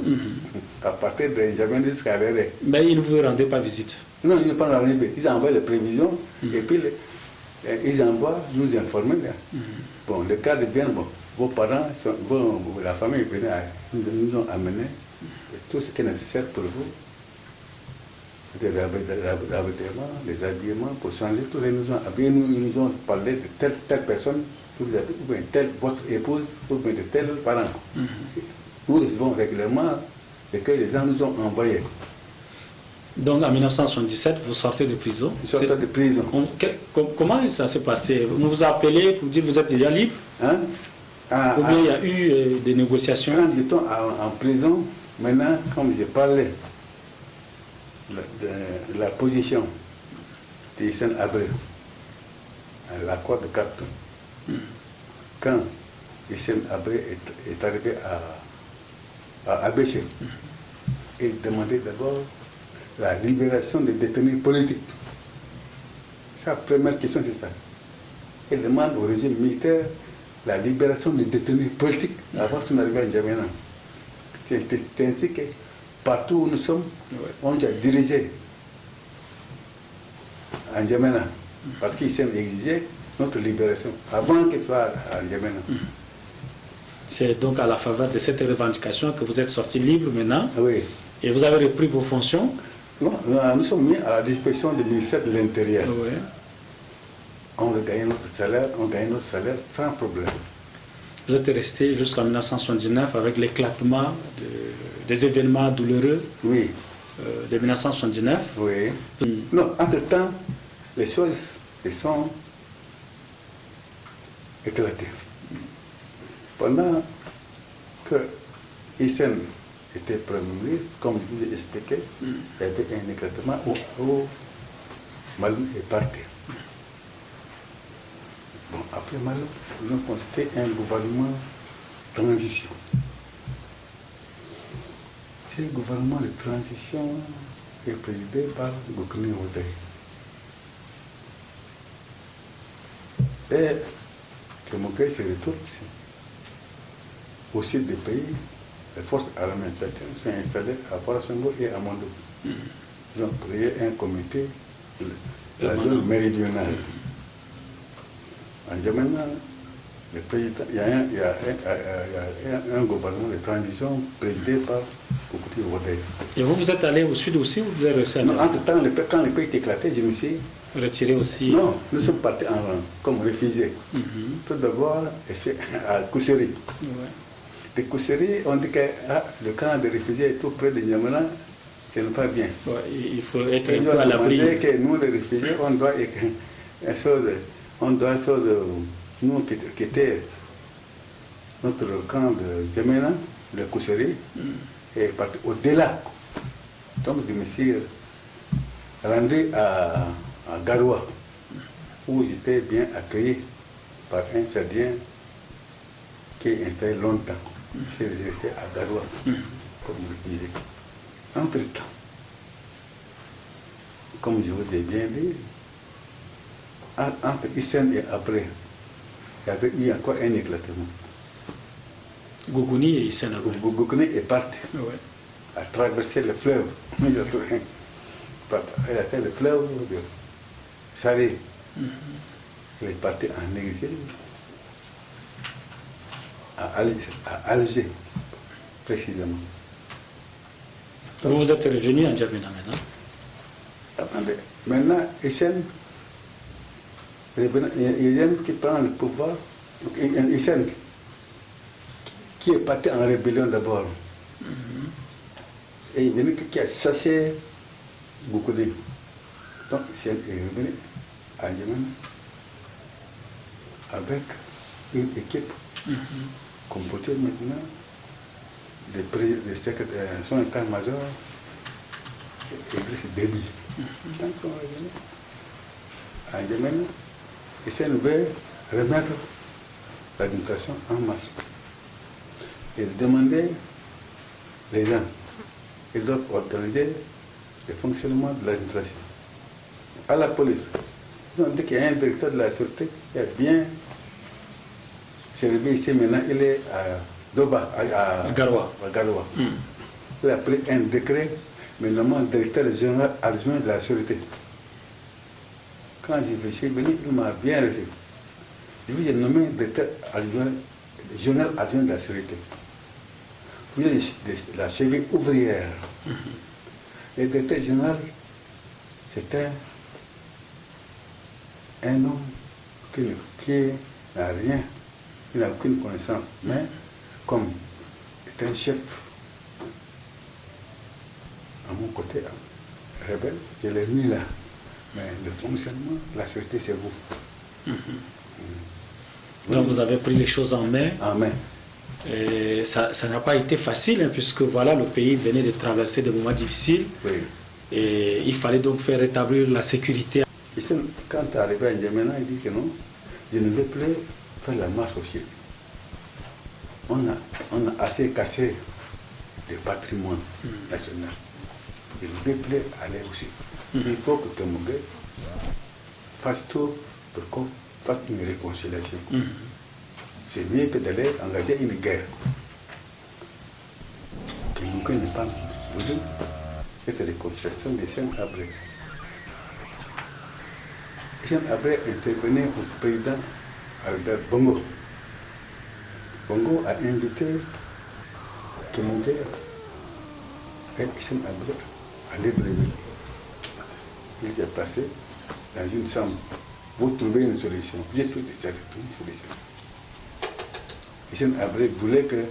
À partir de N'Djamena jusqu'à Réré. Mais ils ne vous rendaient pas visite? Non, ils ne pas arriver. Ils envoient les prévisions et puis ils envoient nous informer. Bon, le cas de bien, bon, vos parents, la famille nous ont amené tout ce qui est nécessaire pour vous. Des revêtements, des habillements pour changer. Tous ils nous ont habillés, ils nous ont parlé de telle personne, ou bien votre épouse, ou bien de tel parent. Nous recevons régulièrement ce que les gens nous ont envoyé. Donc en 1977, vous sortez de prison? Nous sortons de prison. Comment ça s'est passé? On vous a appelé pour dire que vous êtes déjà libre? Hein? Ou bien il y a eu des négociations? Quand j'étais en prison, maintenant, comme j'ai parlé de la position d'Hissène Habré à l'accord de Khartoum, quand Hissène Habré est arrivé à Abéché, il demandait d'abord la libération des détenus politiques. Sa première question, c'est ça. Il demande au régime militaire la libération des détenus politiques avant son arrivée à N'Djamena. C'est ainsi que partout où nous sommes, on a dirigé à N'Djamena, parce qu'ils s'est exigé notre libération avant qu'il soit à N'Djamena. C'est donc à la faveur de cette revendication que vous êtes sorti libre maintenant? Oui. Et vous avez repris vos fonctions? Non, nous sommes mis à la disposition du ministère de l'Intérieur. Oui. On gagnait notre salaire sans problème. Vous êtes resté jusqu'en 1979 avec l'éclatement des événements douloureux de 1979. Oui. Non, entre-temps, les choses se sont éclatées. Pendant que Hissène était Premier ministre, comme je vous ai expliqué, il y avait un éclatement où Malou est parti. Bon, après Malou, nous avons constaté un gouvernement de transition. Ce gouvernement de transition est présidé par Gokni Ouattara. Et que Moukei se retourne ici. Au sud du pays, les forces armées tchadiennes sont installées à Parasango et à Mondo. Ils ont créé un comité de la zone méridionale. En N'Djamena, le président, il y a un gouvernement de transition présidé par Gokni Ouattara. Et vous êtes allé au sud aussi ou vous êtes resté? Non, entre-temps, quand le pays est éclaté, je me suis retiré aussi? Non, nous sommes partis comme réfugiés. Tout d'abord, à Kousseri. De Kousseri, on dit que le camp de réfugiés est tout près de N'Djamena, ce n'est pas bien. Il faut être un peu à l'abri. Que nous, les réfugiés, on doit nous quitter notre camp de N'Djamena, le Kousseri, et partir au-delà. Donc, je me suis rendu à Garoua, où j'étais bien accueilli par un Tchadien qui est installé longtemps. J'ai resté à Garoua pour me réfugier. Entre-temps, comme je vous ai bien dit, entre Hissène et après, il y avait eu encore un éclatement. Goukouni et Hissène Habré. Goukouni est parti, a traversé le fleuve. Il a fait le fleuve de Saré. Il est parti en exil à Alger, précisément. Vous êtes revenu à N'Djamena maintenant? Attendez, maintenant, Hissène qui prend le pouvoir, Hissène qui est parti en rébellion d'abord. Et il est venu qui a chassé Goukouni. Donc, Hissène est revenu à N'Djamena avec une équipe composée maintenant de son état-major, Idriss Déby. Quand ils sont revenus à N'Djamena, Hissène veut remettre l'administration en marche. Il demandait les gens, ils doivent organiser le fonctionnement de l'administration. À la police, ils ont dit qu'il y a un directeur de la sûreté qui a bien s'est réveillé ici, maintenant il est à Doba, à Garoua. Il a pris un décret, mais nommant directeur général adjoint de la sécurité. Quand je suis venu, il m'a bien reçu. J'ai nommé directeur général adjoint de la sécurité. Vous avez la cheville ouvrière. Le directeur général, c'était un homme qui n'a rien, qui n'a aucune connaissance, mais comme c'est un chef à mon côté, rebelle, je l'ai mis là. Mais le fonctionnement, la sécurité, c'est vous. Donc vous avez pris les choses en main. En main. Et ça n'a pas été facile, hein, puisque voilà, le pays venait de traverser des moments difficiles. Oui. Et il fallait donc faire rétablir la sécurité. Et quand tu es arrivé à N'Djamena, il dit que non, je ne vais plus faire la marche aussi. On a assez cassé le patrimoine national. Je ne vais plus aller aussi. Il faut que Kemogue fasse tout pour qu'on fasse une réconciliation. C'est mieux que d'aller engager une guerre. Kemogue n'est pas voulu cette réconciliation des Hissène Habré. Hissène Habré intervenait au président Albert Bongo. Bongo a invité Kemogue et Hissène Habré à Libreville. Il s'est passé dans une chambre. Vous trouvez une solution. J'ai tout déjà trouvé une solution. Hissène Habré voulait que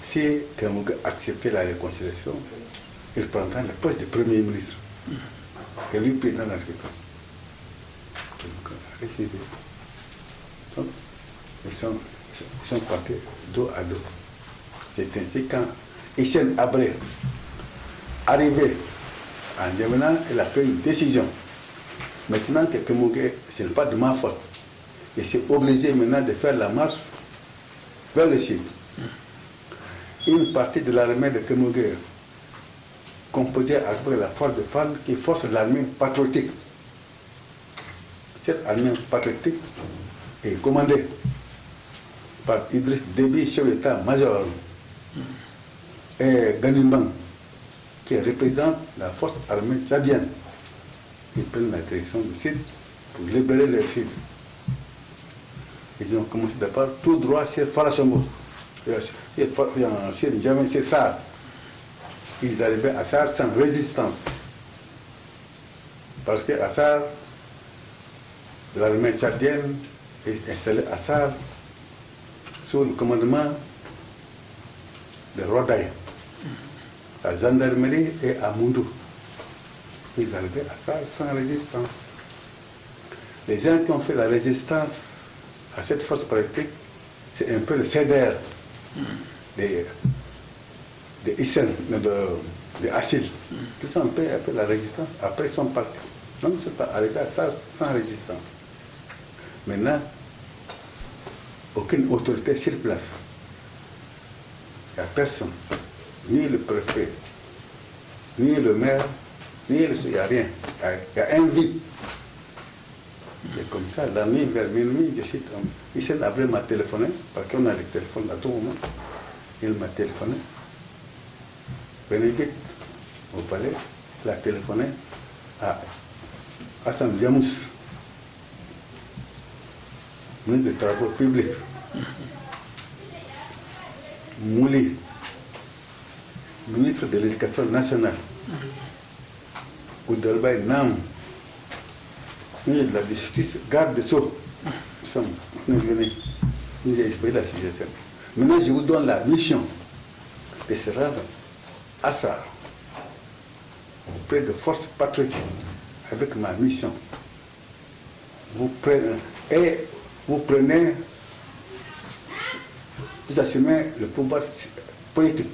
si Kemogue acceptait la réconciliation, il prendra le poste de Premier ministre. Et lui, président de la République. Kemogue a refusé. Donc, ils sont partis dos à dos. C'est ainsi quand Hissène Habré, arrivé à N'Djamena, il a pris une décision. Maintenant que Kemogue, ce n'est pas de ma faute. Il s'est obligé maintenant de faire la marche vers le sud. Une partie de l'armée de Kemogue, composée avec la force de FAL, qui force l'armée patriotique. Cette armée patriotique est commandée par Idriss Déby, chef d'état-major, et Ganimbang, qui représente la force armée tchadienne. Ils prennent la direction du sud pour libérer le sud. Ils ont commencé d'abord tout droit sur Falasombo. C'est ça. Ils arrivaient à Sarr sans résistance. Parce que à Sarr, l'armée tchadienne est installée à Sarr sous le commandement de Rodaï. La gendarmerie est à Moundou. Ils arrivaient à Sarr sans résistance. Les gens qui ont fait la résistance à cette force politique, c'est un peu le CDR de Hissène, de Achille. Ils ont un peu la résistance, après ils sont partis. Donc ils sont arrivés à Sarr sans résistance. Maintenant, aucune autorité sur place. Il n'y a personne, ni le préfet, ni le maire, il n'y a rien. Il y a un vide. Et comme ça, la nuit, vers minuit, je suis tombé. Hissène Habré m'a téléphoné, parce qu'on a le téléphone à tout moment. Il m'a téléphoné. Venez vite au palais. Il a téléphoné à Hassan Diamous, ministre des Travaux publics. Mouli, ministre de l'Éducation nationale. Oudelbaï Nam, ministre de la Justice, garde des Sceaux. Nous sommes venus, nous avons expliqué la situation. Maintenant, je vous donne la mission de se rendre à Sarr, auprès de forces patriotiques, avec ma mission. Vous prenez, vous assumez le pouvoir politique.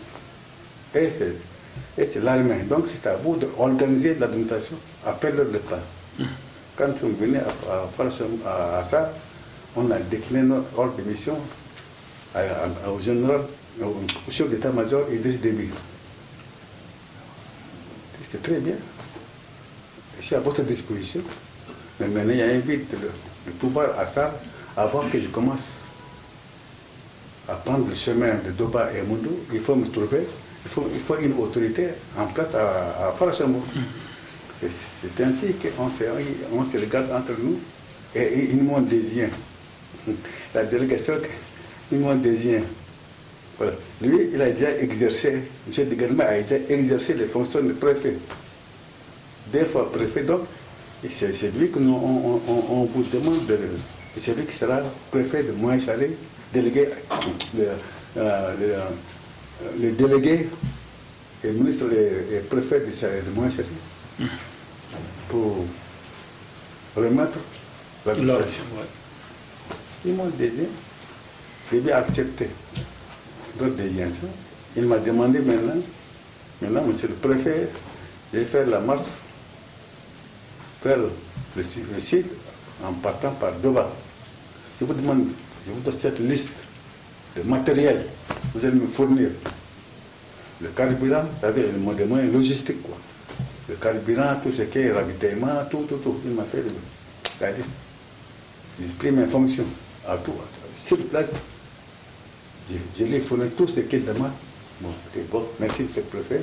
Et c'est l'armée. Donc c'est à vous d'organiser l'administration après leur départ. Quand on venait à Sarr, on a décliné notre ordre de mission au général, au chef d'état-major Idriss Déby. C'est très bien. Je suis à votre disposition. Mais maintenant, il y a un vide. Le pouvoir à Sarr avant que je commence à prendre le chemin de Doba et Mundo, il faut me trouver, il faut une autorité en place à Farachambo. C'est ainsi qu'on se regarde entre nous et ils m'ont désigné. La délégation, ils m'ont désigné. Voilà. Lui, il a déjà exercé, M. Degalma a déjà exercé les fonctions de préfet. 2 fois préfet, donc, c'est lui que on vous demande, c'est lui qui sera préfet de Moïse-Salé, délégué, le délégué et ministre et préfet de Moïse-Salé pour remettre la dotation. Ils m'ont désigné, j'ai bien accepté d'autres désignations. Il m'a demandé maintenant, monsieur le préfet, de faire la marche vers le sud en partant par Doba. Je vous demande, je vous donne cette liste de matériel. Vous allez me fournir le carburant, c'est-à-dire le moyen logistique, quoi. Le carburant, tout ce qui est ravitaillement, tout. Il m'a fait la liste. J'ai pris mes fonctions à tout. Sur place, je lui ai fourni tout ce qu'il demande. Bon, merci, monsieur le préfet.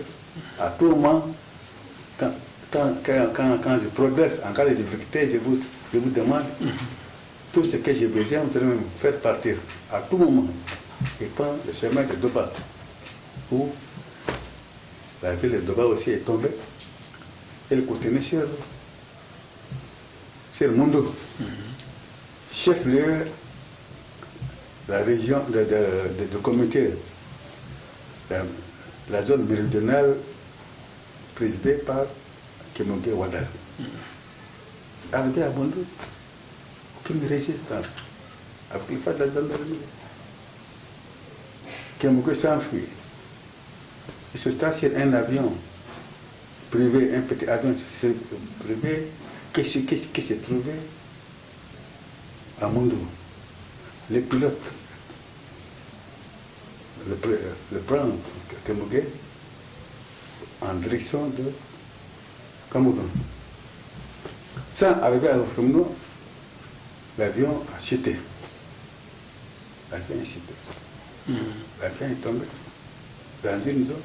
À tout moment, quand je progresse en cas de difficulté, je vous demande tout ce que j'ai besoin, vous allez me faire partir à tout moment. Et prendre le chemin de Doba, où la ville de Doba aussi est tombée. Elle continue sur Mundo, chef-lieu la région de comité, la zone méridionale présidée par Kemogue Wada. Arrivé à Mundo, aucune résistance, avec le fait de la gendarmerie. Kemogue s'enfuit. Il se tasse sur un avion privé, un petit avion privé qui s'est trouvé à Mundo. Les pilotes le prennent Kemogue en direction de Cameroun. Sans arriver à Cameroun, l'avion a chuté. L'avion est chuté. L'avion est tombé dans une zone.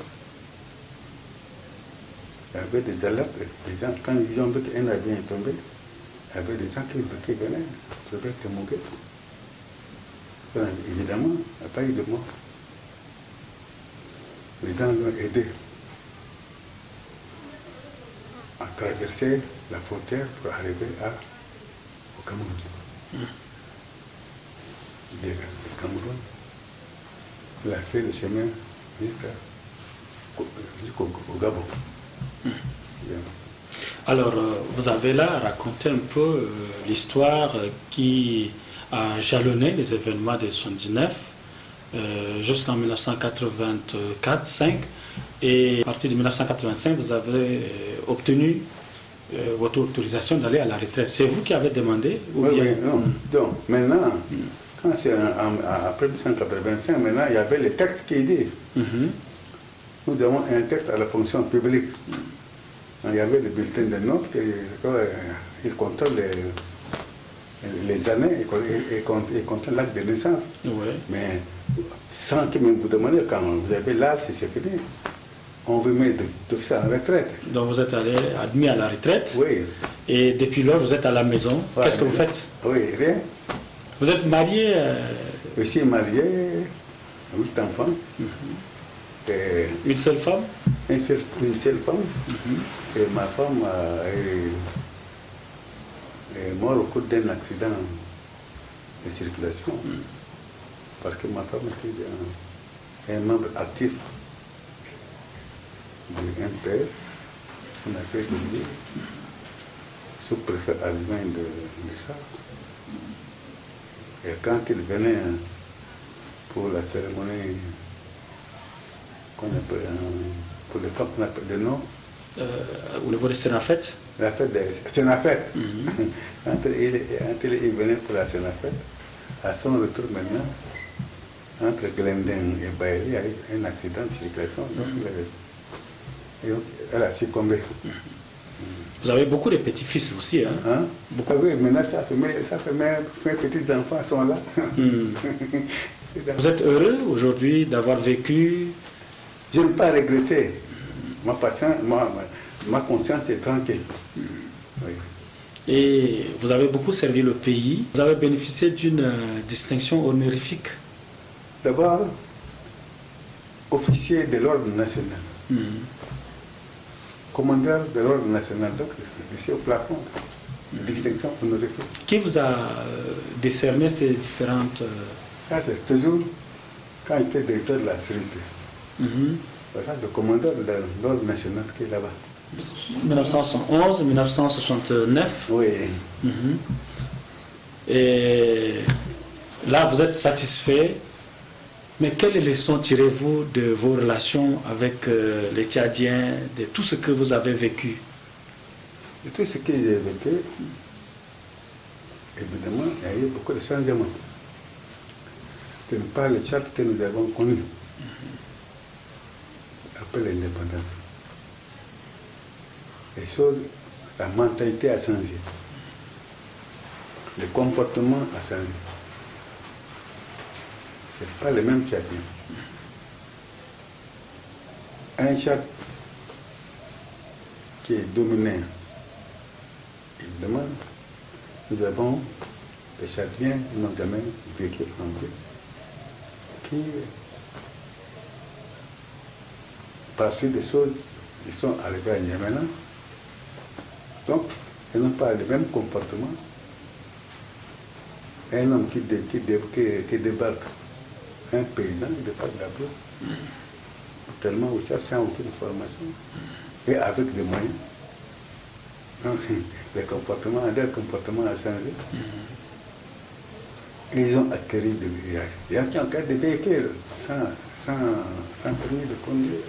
Il y avait des alertes, des gens, quand ils ont vu qu'un avion est tombé, il y avait des gens qui venaient trouver Kemogue. Évidemment, il n'y a pas eu de mort. Les gens l'ont aidé à traverser la frontière pour arriver au Cameroun. Le Cameroun, il a fait le chemin jusqu'au Gabon. Alors, vous avez là raconté un peu l'histoire qui a jalonné les événements de 79 jusqu'en 1984-5, et à partir de 1985, vous avez obtenu votre autorisation d'aller à la retraite. C'est vous qui avez demandé ou Oui, bien... oui, non. Donc, maintenant, quand c'est après 1985, maintenant, il y avait les textes qui disent. Nous avons un texte à la fonction publique. Il y avait le bulletin de notes, il contrôle les années, il contrôle l'acte de naissance. Oui. Mais sans que même vous demandez, quand vous avez l'âge, c'est fini. On vous met d'office en retraite. Donc vous êtes admis à la retraite. Oui. Et depuis lors, vous êtes à la maison. Ouais, qu'est-ce que vous faites? Oui, rien. Vous êtes marié Je suis marié, 8 enfants. Et une seule femme? une seule femme. Et ma femme est morte au cours d'un accident de circulation. Parce que ma femme était un membre actif du MPS. On a fait de lui sous-préfet adjoint de ça. Et quand il venait pour la cérémonie qu'on appelle, pour les femmes qu'on appelle de nom, au niveau de Sénafet? la fête de Sénafet. Quand il venait pour la Sénafet, à son retour maintenant, entre Glendon et Bailey, il y a eu un accident de circulation. Donc elle a succombé. Vous avez beaucoup de petits-fils aussi, hein? Beaucoup. Ah oui, maintenant, mes petits-enfants sont là. Vous êtes heureux aujourd'hui d'avoir vécu? Je n'ai pas regretté. Ma conscience est tranquille. Oui. Et vous avez beaucoup servi le pays. Vous avez bénéficié d'une distinction honorifique. D'abord, officier de l'ordre national. Commandeur de l'ordre national, donc ici au plafond. Distinction honorifique. Qui vous a décerné ces différentes... Ça, c'est toujours quand j'étais directeur de la sécurité. Voilà, le commandeur de l'ordre national qui est là-bas. 1971, 1969. Oui. Et là, vous êtes satisfait. Mais quelles leçons tirez-vous de vos relations avec les Tchadiens, de tout ce que vous avez vécu? De tout ce que j'ai vécu, évidemment, il y a eu beaucoup de changements. Ce n'est pas le Tchad que nous avons connu après l'indépendance. Les choses, la mentalité a changé. Le comportement a changé. Ce n'est pas le même Tchadien. Un Tchad qui est dominé, évidemment, nous avons des Tchadiens qui n'ont jamais vécu en paix, qui, par suite des choses, ils sont arrivés à N'Djamena. Donc, ils n'ont pas le même comportement. Un homme qui débarque, un paysan, il débarque là-bas, tellement au Tchad sans aucune formation, et avec des moyens. Donc, leur comportement a changé. Ils ont acquis des véhicules. Il y a encore des véhicules sans permis de conduire,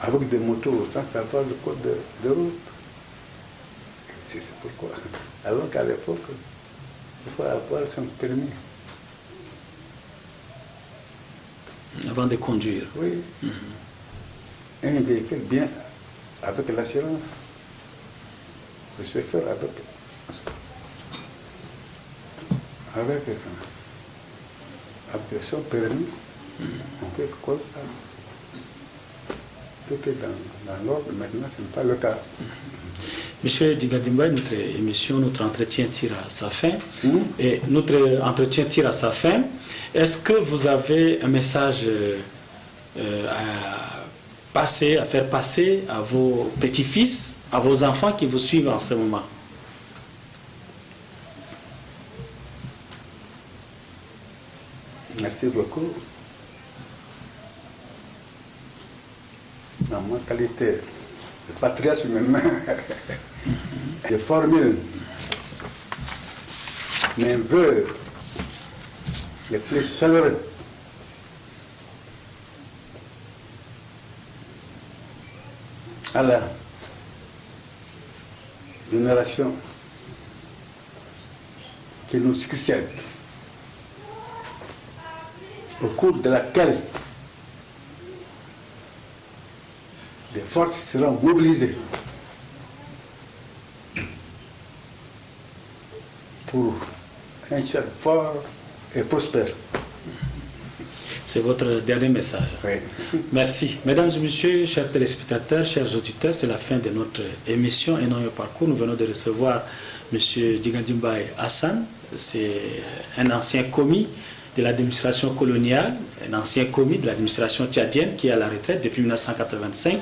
avec des motos sans savoir le code de route. C'est pourquoi. Alors qu'à l'époque, il faut avoir son permis. Avant de conduire. Oui. Un véhicule bien, avec l'assurance. Le chauffeur avec son permis, on fait quoi ça? Tout est dans l'ordre, maintenant ce n'est pas le cas. Monsieur Dingadji Mbaye, notre émission, notre entretien tire à sa fin. Et notre entretien tire à sa fin. Est-ce que vous avez un message à passer, à faire passer à vos petits-fils, à vos enfants qui vous suivent en ce moment? Merci beaucoup. Dans ma qualité de patriarche maintenant, je formule mes vœux les plus chaleureux à la génération qui nous succède, au cours de laquelle des forces seront mobilisées pour un Tchad fort et prospère. C'est votre dernier message. Oui. Merci. Mesdames et messieurs, chers téléspectateurs, chers auditeurs, c'est la fin de notre émission Un An et Parcours. Nous venons de recevoir M. Dingadji Mbaye Hassan. C'est un ancien commis de l'administration coloniale, un ancien commis de l'administration tchadienne qui est à la retraite depuis 1985.